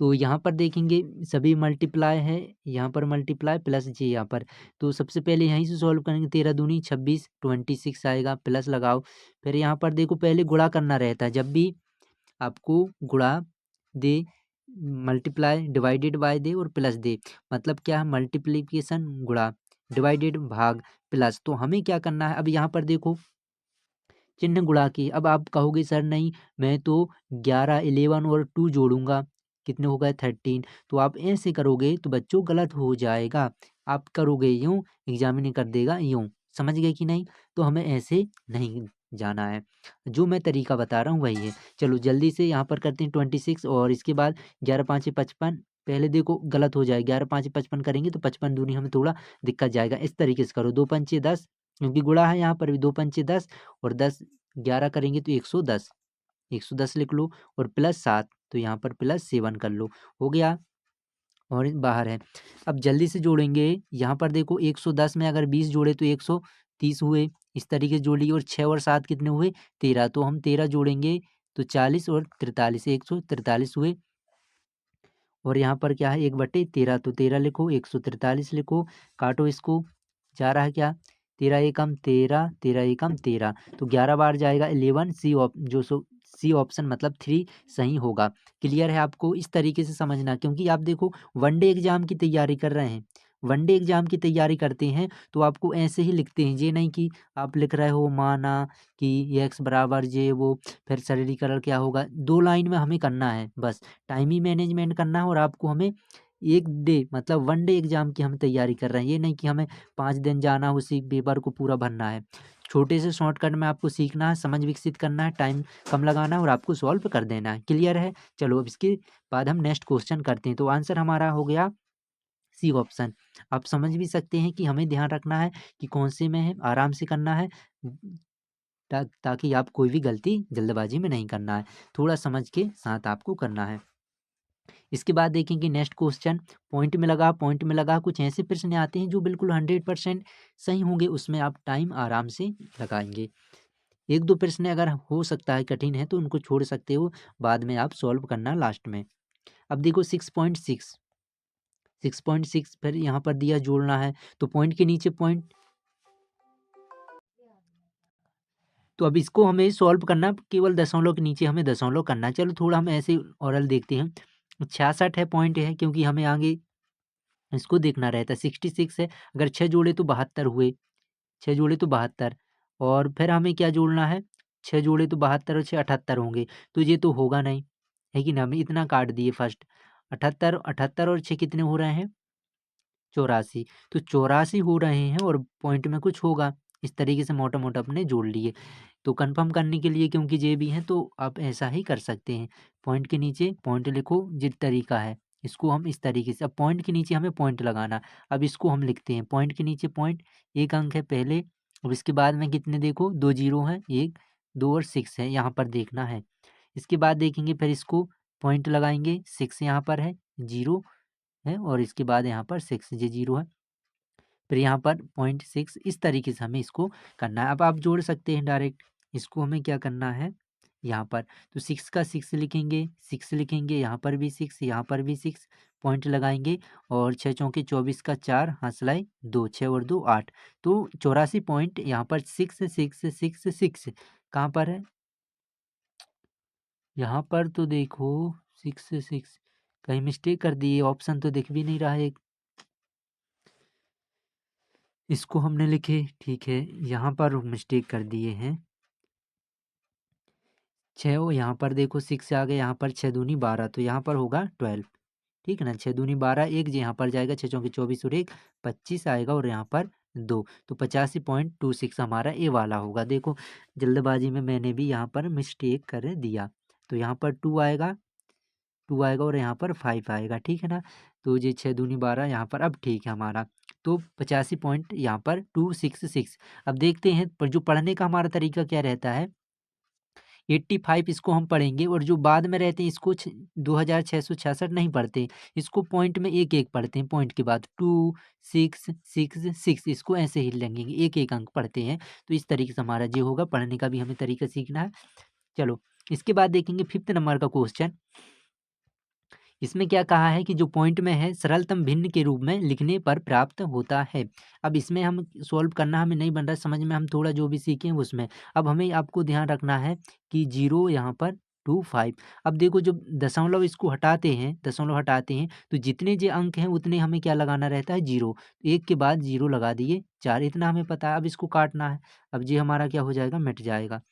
S1: तो यहाँ पर देखेंगे सभी मल्टीप्लाई है, यहाँ पर मल्टीप्लाई प्लस जी यहाँ पर। तो सबसे पहले यहीं से सॉल्व करेंगे, 13 दूनी 26 26 आएगा, प्लस लगाओ। फिर यहाँ पर देखो पहले गुणा करना रहता है, जब भी आपको गुणा दे, मल्टीप्लाई डिवाइडेड बाय दे और प्लस दे, मतलब क्या है? मल्टीप्लिकेशन गुणा, डिवाइडेड भाग, प्लस। तो हमें क्या करना है? अब यहाँ पर देखो चिन्ह गुणा की। अब आप कहोगे सर नहीं, मैं तो 11 11 और 2 जोड़ूंगा, कितने हो गए? 13। तो आप ऐसे करोगे तो बच्चों गलत हो जाएगा। आप करोगे यूं, एग्जामिनर कर देगा यूं, समझ गए कि नहीं? तो हमें ऐसे नहीं जाना है, जो मैं तरीका बता रहा हूँ वही है। चलो जल्दी से यहाँ पर करते हैं 26, और इसके बाद 11 5 55। पहले देखो गलत हो जाए, 11 5 55 करेंगे तो 55 दूनी हमें थोड़ा दिक्कत जाएगा। इस तरीके से करो, 2 पंचे 10, क्योंकि गुणा है यहाँ पर भी, 2 पंचे 10 और 10 11 करेंगे तो 110, 110 लिख लो, और प्लस 7, तो यहाँ पर प्लस 7 कर लो, हो गया। और बाहर है। अब जल्दी से जोड़ेंगे, यहाँ पर देखो 110 में अगर 20 जोड़े तो 130 हुए, इस तरीके से जोड़िए। और 6 और 7 कितने हुए? 13, तो हम 13 जोड़ेंगे तो 40 और 43, 143 हुए। और यहाँ पर क्या है? 1/13, तो 13 लिखो, 143 लिखो, काटो इसको, जा रहा है क्या? 13 एकम 13, 13 एकम 13, तो 11 बार जाएगा 11, सी ऑप्शन मतलब 3 सही होगा। क्लियर है आपको? इस तरीके से समझना, क्योंकि आप देखो वनडे एग्जाम की तैयारी कर रहे हैं, वनडे एग्जाम की तैयारी करते हैं तो आपको ऐसे ही लिखते हैं, ये नहीं कि आप लिख रहे हो माना कि ये x बराबर ये वो, फिर सरलीकरण क्या होगा, 2 लाइन में हमें करना है बस। टाइम ही मैनेजमेंट करना है, और आपको हमें एक डे मतलब वनडे एग्जाम की हम तैयारी कर रहे हैं, ये नहीं कि हमें 5 दिन जाना उसी पेपर को पूरा भरना है। छोटे से शॉर्टकट में आपको सीखना है, समझ विकसित करना है, टाइम कम लगाना है, और आपको सॉल्व कर देना है। क्लियर है? चलो अब इसके बाद हम नेक्स्ट क्वेश्चन करते हैं। तो आंसर हमारा हो गया सी ऑप्शन। आप समझ भी सकते हैं कि हमें ध्यान रखना है कि कौन से में है, आराम से करना है, ताकि आप कोई भी गलती जल्दबाजी में नहीं करना है, थोड़ा समझ के साथ आपको करना है। इसके बाद देखेंगे नेक्स्ट क्वेश्चन, पॉइंट में लगा कुछ ऐसे प्रश्न आते हैं जो बिल्कुल 100% सही होंगे, उसमें आप टाइम आराम से लगाएंगे। एक दो प्रश्न अगर हो सकता है कठिन है तो उनको छोड़ सकते हो, बाद में आप सॉल्व करना लास्ट में। अब देखो 6.6 फिर यहाँ पर दिया जोड़ना है, तो पॉइंट के नीचे पॉइंट, तो अब इसको हमें सॉल्व करना, केवल दशमलव के नीचे हमें दशमलव करना। चलो थोड़ा हम ऐसे ओरल देखते हैं। 66 है पॉइंट है, क्योंकि हमें आगे इसको देखना रहता है। 66 है, अगर 6 जोड़े तो 72 हुए, 6 जोड़े तो 72, और फिर हमें क्या जोड़ना है, 6 जोड़े तो 72 और 6 78 होंगे, तो ये तो होगा नहीं, है कि ना। हमें इतना काट दिए फर्स्ट, 78 78 और 6 कितने हो रहे हैं, 84, तो 84 हो रहे हैं और पॉइंट में कुछ होगा। इस तरीके से मोटा मोटा अपने जोड़ लिए। तो कंफर्म करने के लिए, क्योंकि जे भी हैं तो आप ऐसा ही कर सकते हैं, पॉइंट के नीचे पॉइंट लिखो, जिस तरीका है इसको हम इस तरीके से, अब पॉइंट के नीचे हमें पॉइंट लगाना। अब इसको हम लिखते हैं पॉइंट के नीचे पॉइंट, एक अंक है पहले, अब इसके बाद में कितने देखो, 2 जीरो हैं, 1 2 और 6 है, यहाँ पर देखना है। इसके बाद देखेंगे फिर इसको पॉइंट लगाएंगे, 6 यहाँ पर है, 0 है, और इसके बाद यहाँ पर 6 ये 0 है, फिर यहाँ पर 0.6, इस तरीके से हमें इसको करना है। अब आप जोड़ सकते हैं डायरेक्ट, इसको हमें क्या करना है यहाँ पर, तो 6 का 6 लिखेंगे, 6 लिखेंगे, यहाँ पर भी 6, यहाँ पर भी 6, पॉइंट लगाएंगे, और 6 चौके 24 का 4, हासिलाए 2, 6 और 2 8, तो 84 पॉइंट यहाँ पर 6 कहाँ पर है, यहाँ पर तो देखो 6 कहीं मिस्टेक कर दी है, ऑप्शन तो दिख भी नहीं रहा है, इसको हमने लिखे, ठीक है, यहाँ पर मिस्टेक कर दिए हैं, 6 हो, यहाँ पर देखो 6 आ गए, यहाँ पर 6 दूनी 12, तो यहाँ पर होगा 12, ठीक है ना, 6 दूनी 12, एक जी यहाँ पर जाएगा, 6 चौके 24 और 1 25 आएगा, और यहाँ पर 2, तो 85.26 हमारा ए वाला होगा। देखो जल्दबाजी में मैंने भी यहाँ पर मिस्टेक कर दिया, तो यहाँ पर 2 आएगा, 2 आएगा, और यहाँ पर 5 आएगा, ठीक है ना, तो ये 6 दूनी 12 यहाँ पर, अब ठीक है हमारा, तो 85 पॉइंट यहाँ पर 266। अब देखते हैं पर जो पढ़ने का हमारा तरीका क्या रहता है, 85 इसको हम पढ़ेंगे, और जो बाद में रहते हैं इसको 2666 नहीं पढ़ते, इसको पॉइंट में एक एक पढ़ते हैं, पॉइंट के बाद 2 6 6 6, इसको ऐसे ही लगेंगे, एक एक अंक पढ़ते हैं। तो इस तरीके से हमारा जो होगा, पढ़ने का भी हमें तरीका सीखना है। चलो इसके बाद देखेंगे 5th नंबर का क्वेश्चन। इसमें क्या कहा है कि जो पॉइंट में है सरलतम भिन्न के रूप में लिखने पर प्राप्त होता है। अब इसमें हम सॉल्व करना हमें नहीं बन रहा है समझ में, हम थोड़ा जो भी सीखे उसमें। अब हमें आपको ध्यान रखना है कि 0 यहाँ पर 25। अब देखो जब दशमलव इसको हटाते हैं, दशमलव हटाते हैं, तो जितने जो अंक हैं उतने हमें क्या लगाना रहता है, 0। एक के बाद 0 लगा दिए, 4, इतना हमें पता है। अब इसको काटना है, अब ये हमारा क्या हो जाएगा, मिट जाएगा,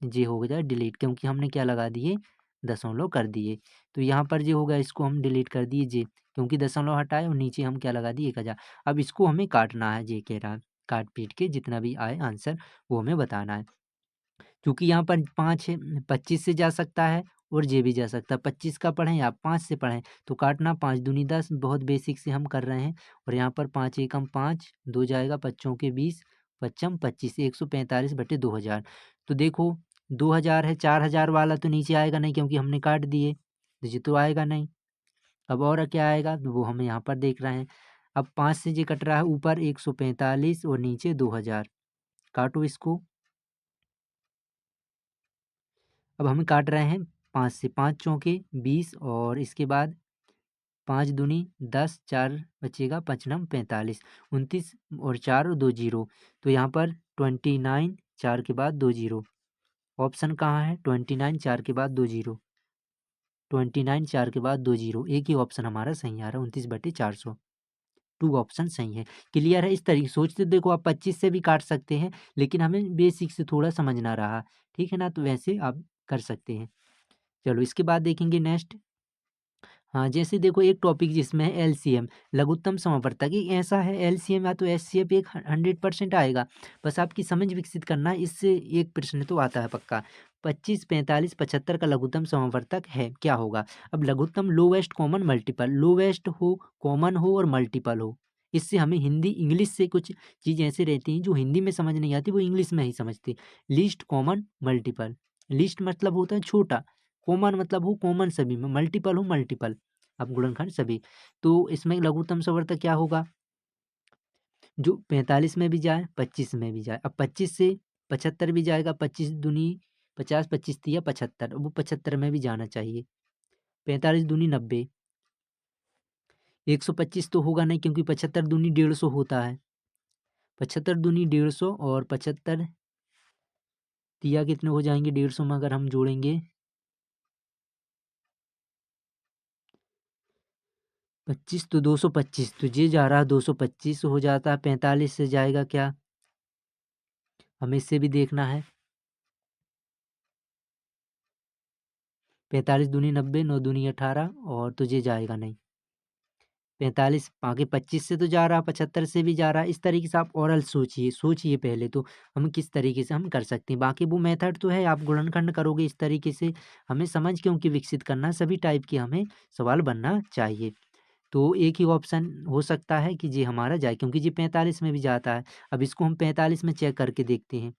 S1: ये हो जाए डिलीट, क्योंकि हमने क्या लगा दिए, दशमलव कर दिए। तो यहाँ पर जो होगा इसको हम डिलीट कर दिए जे, क्योंकि दशमलव हटाए, और नीचे हम क्या लगा दिए, 1000। अब इसको हमें काटना है, जे कह रहा है, काट पीट के जितना भी आए आंसर वो हमें बताना है। क्योंकि यहाँ पर 5 है, 25 से जा सकता है, और जे भी जा सकता है, 25 का पढ़ें या 5 से पढ़ें, तो काटना 5 दूनी 10, बहुत बेसिक से हम कर रहे हैं। और यहाँ पर 5 एकम 5, 2 जाएगा, पच्चों के 20, पच्चम 25, 145/2000। तो देखो 2000 है, 4000 वाला तो नीचे आएगा नहीं, क्योंकि हमने काट दिए, तो ये तो आएगा नहीं। अब और क्या आएगा, तो वो हमें यहाँ पर देख रहे हैं। अब 5 से ये कट रहा है, ऊपर 145 और नीचे 2000, काटो इसको। अब हम काट रहे हैं 5 से, 5 चौके 20, और इसके बाद 5 दूनी 10, 4 बचेगा, 5 नम 45, 29 और 4 और 2 जीरो, तो यहाँ पर 29, 4 के बाद 2 जीरो, ऑप्शन कहाँ है, 29 4 के बाद 2 जीरो, 29 4 के बाद 2 जीरो, एक ही ऑप्शन हमारा सही आ रहा है, 29/400, 2 ऑप्शन सही है। क्लियर है, इस तरीके सोचते देखो, आप 25 से भी काट सकते हैं, लेकिन हमें बेसिक से थोड़ा समझना रहा, ठीक है ना, तो वैसे आप कर सकते हैं। चलो इसके बाद देखेंगे नेक्स्ट। हाँ, जैसे देखो एक टॉपिक जिसमें है एलसीएम, लघुत्तम समापवर्तक, एक ऐसा है एलसीएम या तो एचसीएफ, एक 100% आएगा, बस आपकी समझ विकसित करना है, इससे एक प्रश्न तो आता है पक्का। 25 45 75 का लघुत्तम समापवर्तक है, क्या होगा। अब लघुत्तम लोवेस्ट कॉमन मल्टीपल, लोवेस्ट हो, कॉमन हो और मल्टीपल हो, इससे हमें हिंदी इंग्लिश से कुछ चीज़ ऐसी रहती हैं जो हिंदी में समझ नहीं आती, वो इंग्लिश में ही समझती। लीस्ट कॉमन मल्टीपल, लीस्ट मतलब होता है छोटा, कॉमन मतलब हो कॉमन सभी में, मल्टीपल हो मल्टीपल, अब गुणनखंड सभी, तो इसमें लघुत्तम समवर्तक क्या होगा, जो 45 में भी जाए 25 में भी जाए। अब 25 से 75 भी जाएगा, 25 दूनी 50, 25 तिया 75, वो 75 में भी जाना चाहिए। 45 दूनी 90, 125 तो होगा नहीं क्योंकि 75 दूनी 150 होता है। 75 दूनी 150 और 75 तिया कितने हो जाएंगे 150 में अगर हम जोड़ेंगे, 25 तो 225, तो ये जा रहा 225 हो जाता है। 45 से जाएगा क्या, हमें इससे भी देखना है। 45 दूनी 90, 9 दूनी 18 और तो ये जाएगा नहीं। 45 आगे 25 से तो जा रहा, 75 से भी जा रहा। इस तरीके से आप ओरल सोचिए पहले तो हम किस तरीके से हम कर सकते हैं। बाकी वो मेथड तो है, आप गुणनखंड करोगे इस तरीके से। हमें समझ क्योंकि विकसित करना, सभी टाइप के हमें सवाल बनना चाहिए। तो एक ही ऑप्शन हो सकता है कि जी हमारा जाए, क्योंकि जी 45 में भी जाता है। अब इसको हम 45 में चेक करके देखते हैं।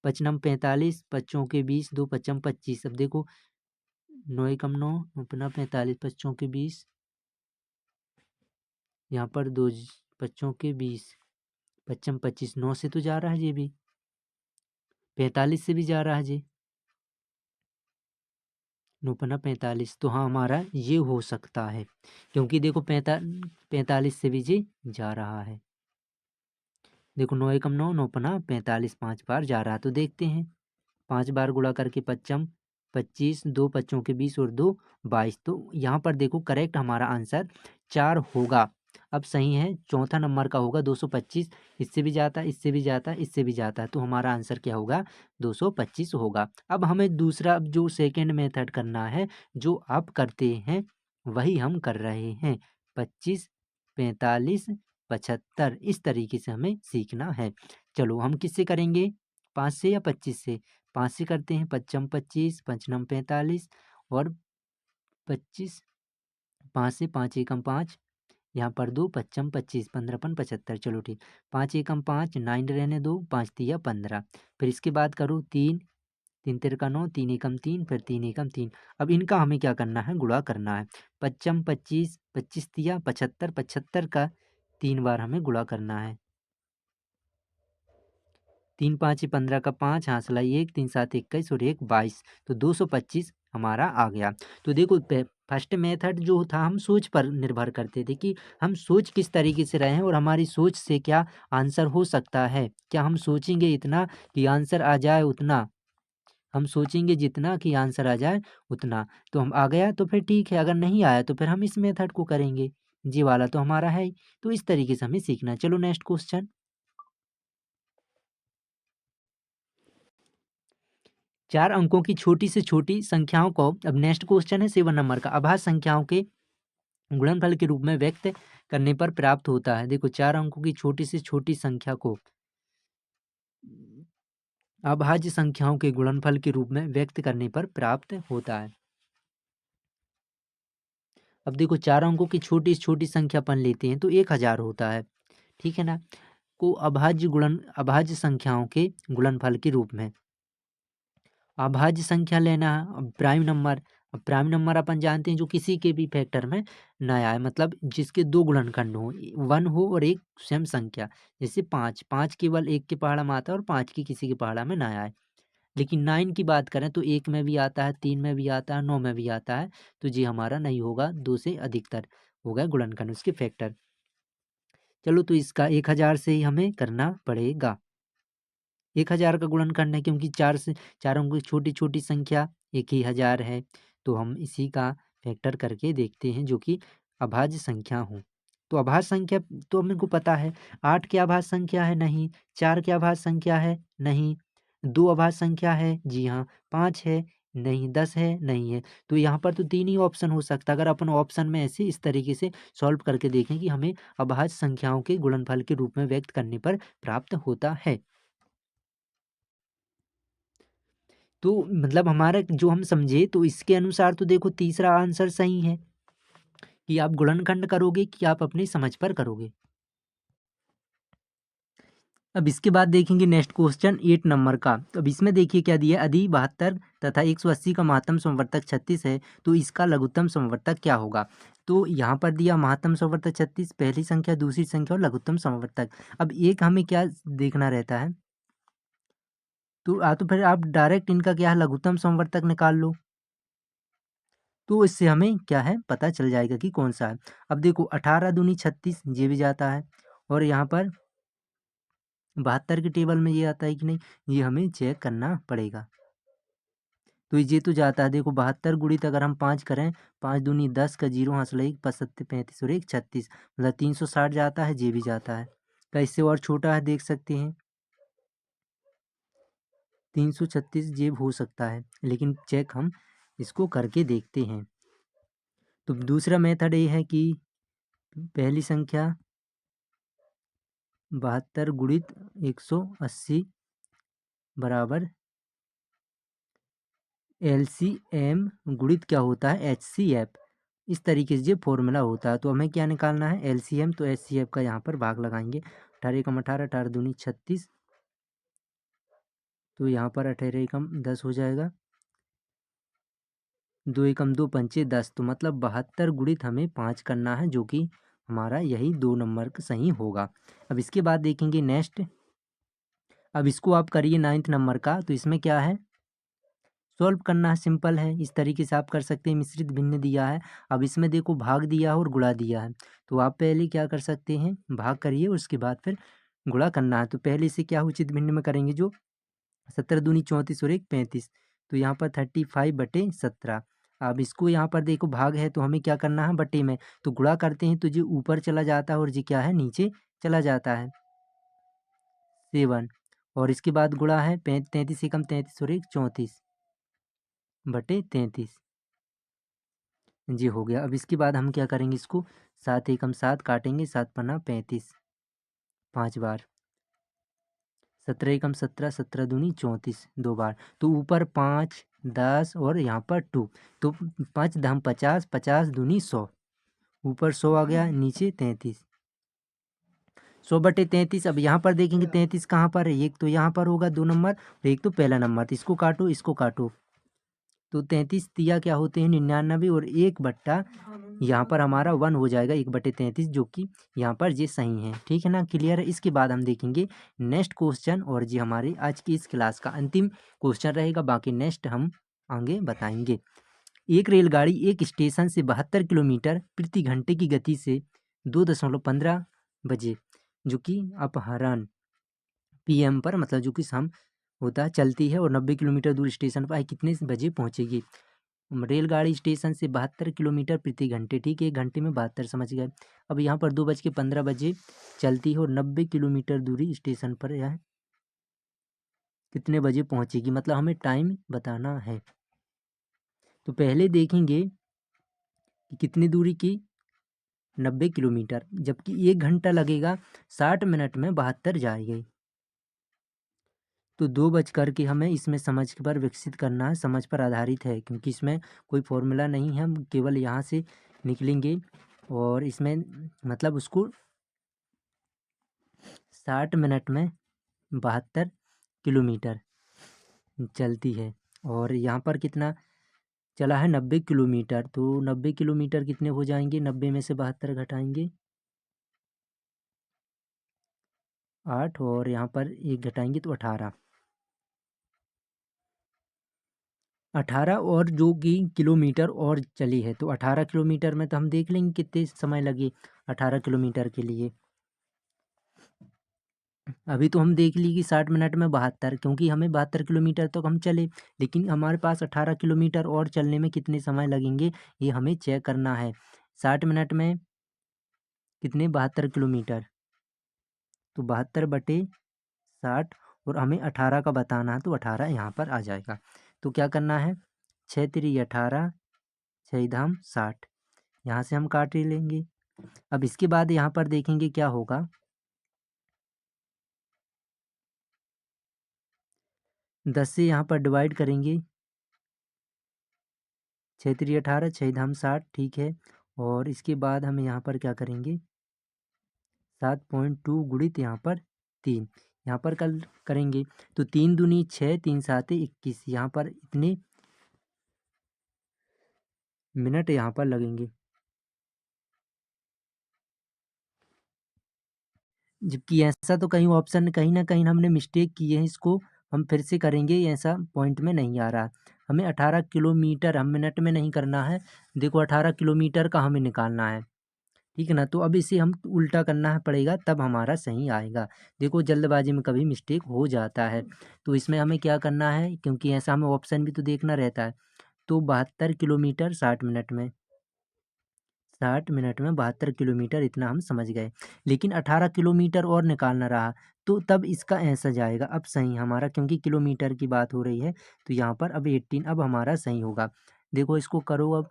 S1: पचनम 45, पच्चों के 20, दो पचम 25। अब देखो 9 एकम 9, अपना 45, पच्चों के 20, यहाँ पर दो पच्चों के 20, पच्चम 25, 9 से तो जा रहा है ये भी, 45 से भी जा रहा है जी, नौपना 45। तो हाँ हमारा ये हो सकता है, क्योंकि देखो 45 से भी जी जा रहा है। देखो 9 एकम 9, नौपना 45, 5 बार जा रहा है। तो देखते हैं, 5 बार गुणा करके पच्चम 25, दो पच्चों के 20 और दो 22। तो यहाँ पर देखो करेक्ट हमारा आंसर 4 होगा। अब सही है, चौथा नंबर का होगा 225। इससे भी जाता है, इससे भी जाता है, इससे भी जाता है, तो हमारा आंसर क्या होगा 225 होगा। अब हमें दूसरा जो सेकेंड मेथड करना है, जो आप करते हैं वही हम कर रहे हैं। 25, 45, 75, इस तरीके से हमें सीखना है। चलो हम किससे करेंगे, 5 से या 25 से। 5 से करते हैं, पच्चम 25, पंचनम 45 और 25, 5 से 5 एकम 5, यहाँ पर दो पच्चम 25, 15पन 75। चलो ठीक, 5 एकम 5, 9 रहने दो, 5 तिया 15। फिर इसके बाद करो 3, 3 तिरका 9, 3 एकम 3, फिर 3 एकम 3। अब इनका हमें क्या करना है, गुणा करना है। पच्चम 25, 25 तिया 75, 75 का 3 बार हमें गुणा करना है। 3 5 15 का 5, हासिलाई 1, 3 7 21 और 1 22, तो 225 हमारा आ गया। तो देखो फर्स्ट मेथड जो था हम सोच पर निर्भर करते थे कि हम सोच किस तरीके से रहे हैं और हमारी सोच से क्या आंसर हो सकता है। क्या हम सोचेंगे इतना कि आंसर आ जाए उतना, हम सोचेंगे जितना कि आंसर आ जाए उतना। तो हम आ गया तो फिर ठीक है, अगर नहीं आया तो फिर हम इस मेथड को करेंगे। जी वाला तो हमारा है ही। तो इस तरीके से हमें सीखना है। चलो नेक्स्ट क्वेश्चन। 4 अंकों की छोटी से छोटी संख्याओं को, अब नेक्स्ट क्वेश्चन है 7 नंबर का, अभाज्य संख्याओं के गुणनफल के रूप में व्यक्त करने पर प्राप्त होता है। देखो 4 अंकों की छोटी से छोटी संख्या को अभाज्य संख्याओं के गुणनफल के रूप में व्यक्त करने पर प्राप्त होता है। अब देखो 4 अंकों की छोटी से छोटी संख्या अपन लेते हैं तो 1000 होता है, ठीक है ना, को अभाज्य संख्याओं के गुणनफल के रूप में अभाज्य संख्या लेना है। अब प्राइम नंबर अपन जानते हैं जो किसी के भी फैक्टर में ना आए, मतलब जिसके दो गुणनखंड हो, 1 हो और एक स्वयं संख्या। जैसे 5, 5 केवल एक के पहाड़ा में आता है और 5 की किसी के पहाड़ा में ना आए। लेकिन 9 की बात करें तो 1 में भी आता है, 3 में भी आता है, 9 में भी आता है। तो जी हमारा नहीं होगा, 2 से अधिकतर होगा गुणनखंड उसके फैक्टर। चलो तो इसका 1000 से ही हमें करना पड़ेगा। 1000 का गुणनखंड है, क्योंकि 4 से 4 अंकों की छोटी छोटी संख्या 1000 है। तो हम इसी का फैक्टर करके देखते हैं जो कि अभाज्य संख्या हो। तो अभाज्य संख्या तो हमको पता है, 8 क्या अभाज्य संख्या है, नहीं। 4 क्या अभाज्य संख्या है, नहीं। 2 अभाज्य संख्या है, जी हाँ। 5 है, नहीं। 10 है, नहीं है। तो यहाँ पर तो 3 ही ऑप्शन हो सकता है। अगर अपन ऑप्शन में ऐसे इस तरीके से सॉल्व करके देखें कि हमें अभाज्य संख्याओं के गुणनफल के रूप में व्यक्त करने पर प्राप्त होता है। तो मतलब हमारा जो हम समझे तो इसके अनुसार तो देखो तीसरा आंसर सही है कि आप गुणनखंड करोगे कि आप अपनी समझ पर करोगे। अब इसके बाद देखेंगे नेक्स्ट क्वेश्चन 8 नंबर का। तो अब इसमें देखिए क्या दिया है, अधि 72 तथा 180 का महत्तम समवर्तक 36 है, तो इसका लघुत्तम समवर्तक क्या होगा। तो यहाँ पर दिया महत्तम समवर्तक 36, पहली संख्या, दूसरी संख्या और लघुत्तम समवर्तक। अब एक हमें क्या देखना रहता है, तो फिर आप डायरेक्ट इनका क्या है लघुत्तम समवर्तक निकाल लो, तो इससे हमें क्या है पता चल जाएगा कि कौन सा है। अब देखो 18 दूनी 36 ये भी जाता है, और यहाँ पर 72 के टेबल में ये आता है कि नहीं, ये हमें चेक करना पड़ेगा। तो ये तो जाता है, देखो 72 गुणित अगर हम 5 करें, 5 दूनी 10 का 0 हासिल 1 5 सत्ते 35 और 1 36, मतलब 360 जाता है, ये भी जाता है। क्या इससे और छोटा है, देख सकते हैं 336 जेब हो सकता है, लेकिन चेक हम इसको करके देखते हैं। तो दूसरा मेथड ये है कि पहली संख्या 72 गुणित 180 बराबर LCM गुणित क्या होता है HCF। इस तरीके से ये फॉर्मूला होता है। तो हमें क्या निकालना है LCM, तो HCF का यहाँ पर भाग लगाएंगे। 18 एकम 18, 18 दूनी 36, तो यहाँ पर 18 एकम 10 हो जाएगा, 2 एकम 2 पंचे 10, तो मतलब 72 गुणित हमें 5 करना है, जो कि हमारा यही 2 नंबर का सही होगा। अब इसके बाद देखेंगे नेक्स्ट। अब इसको आप करिए 9th नंबर का। तो इसमें क्या है, सॉल्व करना है, सिंपल है, इस तरीके से आप कर सकते हैं। मिश्रित भिन्न दिया है, अब इसमें देखो भाग दिया है और गुणा दिया है, तो आप पहले क्या कर सकते हैं, भाग करिए, उसके बाद फिर गुणा करना है। तो पहले से क्या उचित भिन्न में करेंगे, जो 17 दूनी 34 और 1 35, तो यहाँ पर 35/17। अब इसको यहाँ पर देखो भाग है, तो हमें क्या करना है बटे में, तो गुणा करते हैं तो जो ऊपर चला जाता है और जी क्या है नीचे चला जाता है 7, और इसके बाद गुणा है 33 एकम 33 और 1 34/33, जी हो गया। अब इसके बाद हम क्या करेंगे, इसको 7 एकम 7 काटेंगे, 7 पन्ना 35, 5 बार, 17 एकम 17, 17 दूनी 34 2 बार, तो ऊपर 5 10 और यहाँ पर 2, तो 5 दम 50, 50 दूनी 100, ऊपर 100 आ गया, नीचे 33, 100/33। अब यहाँ पर देखेंगे 33 कहाँ पर है, एक तो यहाँ पर होगा 2 नंबर, और एक तो पहला नंबर, तो इसको काटो इसको काटो, तो 33 तिया क्या होते हैं 99, और 1/, यहाँ पर हमारा 1 हो जाएगा 1/33, जो कि यहाँ पर ये सही है। ठीक है ना, क्लियर है। इसके बाद हम देखेंगे नेक्स्ट क्वेश्चन, और ये हमारे आज की इस क्लास का अंतिम क्वेश्चन रहेगा, बाकी नेक्स्ट हम आगे बताएंगे। एक रेलगाड़ी एक स्टेशन से 72 किलोमीटर प्रति घंटे की गति से 2.15 बजे, जो कि अपहरण PM पर, मतलब जो कि शाम होता है, चलती है, और 90 किलोमीटर दूर स्टेशन पर कितने बजे पहुंचेगी। रेलगाड़ी स्टेशन से 72 किलोमीटर प्रति घंटे, ठीक है, 1 घंटे में 72 समझ गए। अब यहाँ पर 2:15 चलती है, और 90 किलोमीटर दूरी स्टेशन पर यह कितने बजे पहुंचेगी, मतलब हमें टाइम बताना है। तो पहले देखेंगे कि कितनी दूरी की, 90 किलोमीटर, जबकि 1 घंटा लगेगा, 60 मिनट में 72 जाएगी। तो 2 बज करके हमें इसमें समझ पर विकसित करना है, समझ पर आधारित है, क्योंकि इसमें कोई फॉर्मूला नहीं है, हम केवल यहाँ से निकलेंगे, और इसमें मतलब उसको 60 मिनट में 72 किलोमीटर चलती है, और यहाँ पर कितना चला है 90 किलोमीटर, तो 90 किलोमीटर कितने हो जाएंगे, 90 में से 72 घटाएंगे 8, और यहाँ पर 1 घटाएंगे तो 18, 18 और जो कि किलोमीटर और चली है, तो 18 किलोमीटर में तो हम देख लेंगे कितने समय लगे 18 किलोमीटर के लिए। अभी तो हम देख ली कि 60 मिनट में 72, क्योंकि हमें 72 किलोमीटर तक हम चले, लेकिन हमारे पास 18 किलोमीटर और चलने में कितने समय लगेंगे, ये हमें चेक करना है। 60 मिनट में कितने 72 किलोमीटर, तो 72/60, और हमें 18 का बताना है, तो 18 यहाँ पर आ जाएगा। तो क्या करना है, 6 3 18, 6 धाम 60, यहाँ से हम काट ही लेंगे। अब इसके बाद यहाँ पर देखेंगे क्या होगा, 10 से यहाँ पर डिवाइड करेंगे, 6 3 18, 6 धाम 60, ठीक है, और इसके बाद हम यहाँ पर क्या करेंगे, 7.2 गुणित यहाँ पर 3, यहाँ पर कल करेंगे तो 3 दूनी 6, 3 साते 21, यहाँ पर इतने मिनट यहाँ पर लगेंगे। जबकि ऐसा तो कहीं ऑप्शन कहीं ना कहीं हमने मिस्टेक की है, इसको हम फिर से करेंगे, ऐसा पॉइंट में नहीं आ रहा। हमें 18 किलोमीटर हम मिनट में नहीं करना है, देखो 18 किलोमीटर का हमें निकालना है, ठीक है ना। तो अब इसे हम उल्टा करना पड़ेगा तब हमारा सही आएगा। देखो जल्दबाजी में कभी मिस्टेक हो जाता है, तो इसमें हमें क्या करना है, क्योंकि ऐसा हमें ऑप्शन भी तो देखना रहता है। तो 72 किलोमीटर 60 मिनट में, 60 मिनट में 72 किलोमीटर इतना हम समझ गए। लेकिन 18 किलोमीटर और निकालना रहा, तो तब इसका ऐसा जाएगा। अब सही हमारा, क्योंकि किलोमीटर की बात हो रही है, तो यहाँ पर अब 18 अब हमारा सही होगा। देखो इसको करो अब,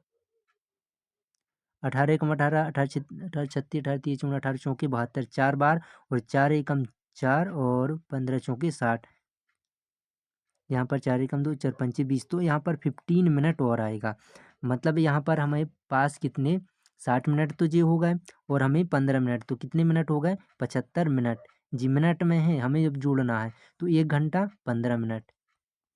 S1: 18 एकम 18, 18 छत्तीस, 18 तीस, 18 चौके 72, 4 बार, और 4 एकम 4, और 15 चौके 60, यहाँ पर 4 एकम 2, 4 पंचे 20, तो यहाँ पर 15 मिनट और आएगा। मतलब यहाँ पर हमें पास कितने 60 मिनट तो ये हो गए, और हमें 15 मिनट, तो कितने मिनट हो गए 75 मिनट। जी मिनट में है, हमें जब जोड़ना है तो 1 घंटा 15 मिनट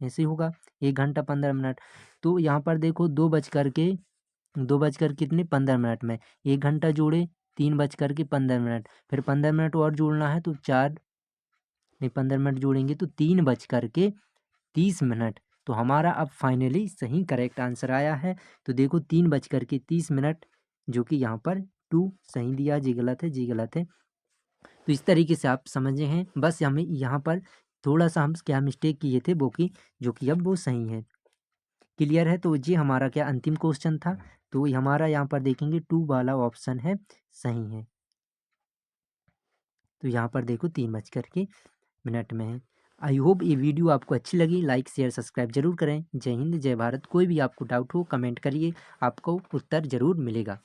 S1: ऐसे होगा, 1 घंटा 15 मिनट। तो यहाँ पर देखो 2 बजकर कितने 15 मिनट में 1 घंटा जोड़े, 3 बजकर के 15 मिनट, फिर 15 मिनट और जोड़ना है तो 4 नहीं 15 मिनट जोड़ेंगे तो 3 बजकर के 30 मिनट। तो हमारा अब फाइनली सही करेक्ट आंसर आया है। तो देखो 3 बजकर के 30 मिनट, जो कि यहाँ पर 2 सही दिया, जी गलत है, जी गलत है। तो इस तरीके से आप समझे हैं, बस हमें यहाँ पर थोड़ा सा हम क्या मिस्टेक किए थे वो की, जो कि अब वो सही है। क्लियर है। तो ये हमारा क्या अंतिम क्वेश्चन था, तो हमारा यहाँ पर देखेंगे 2 वाला ऑप्शन है सही है। तो यहाँ पर देखो 3 बजकर के मिनट में है। आई होप ये वीडियो आपको अच्छी लगी, लाइक शेयर सब्सक्राइब जरूर करें। जय हिंद जय भारत। कोई भी आपको डाउट हो कमेंट करिए, आपको उत्तर जरूर मिलेगा।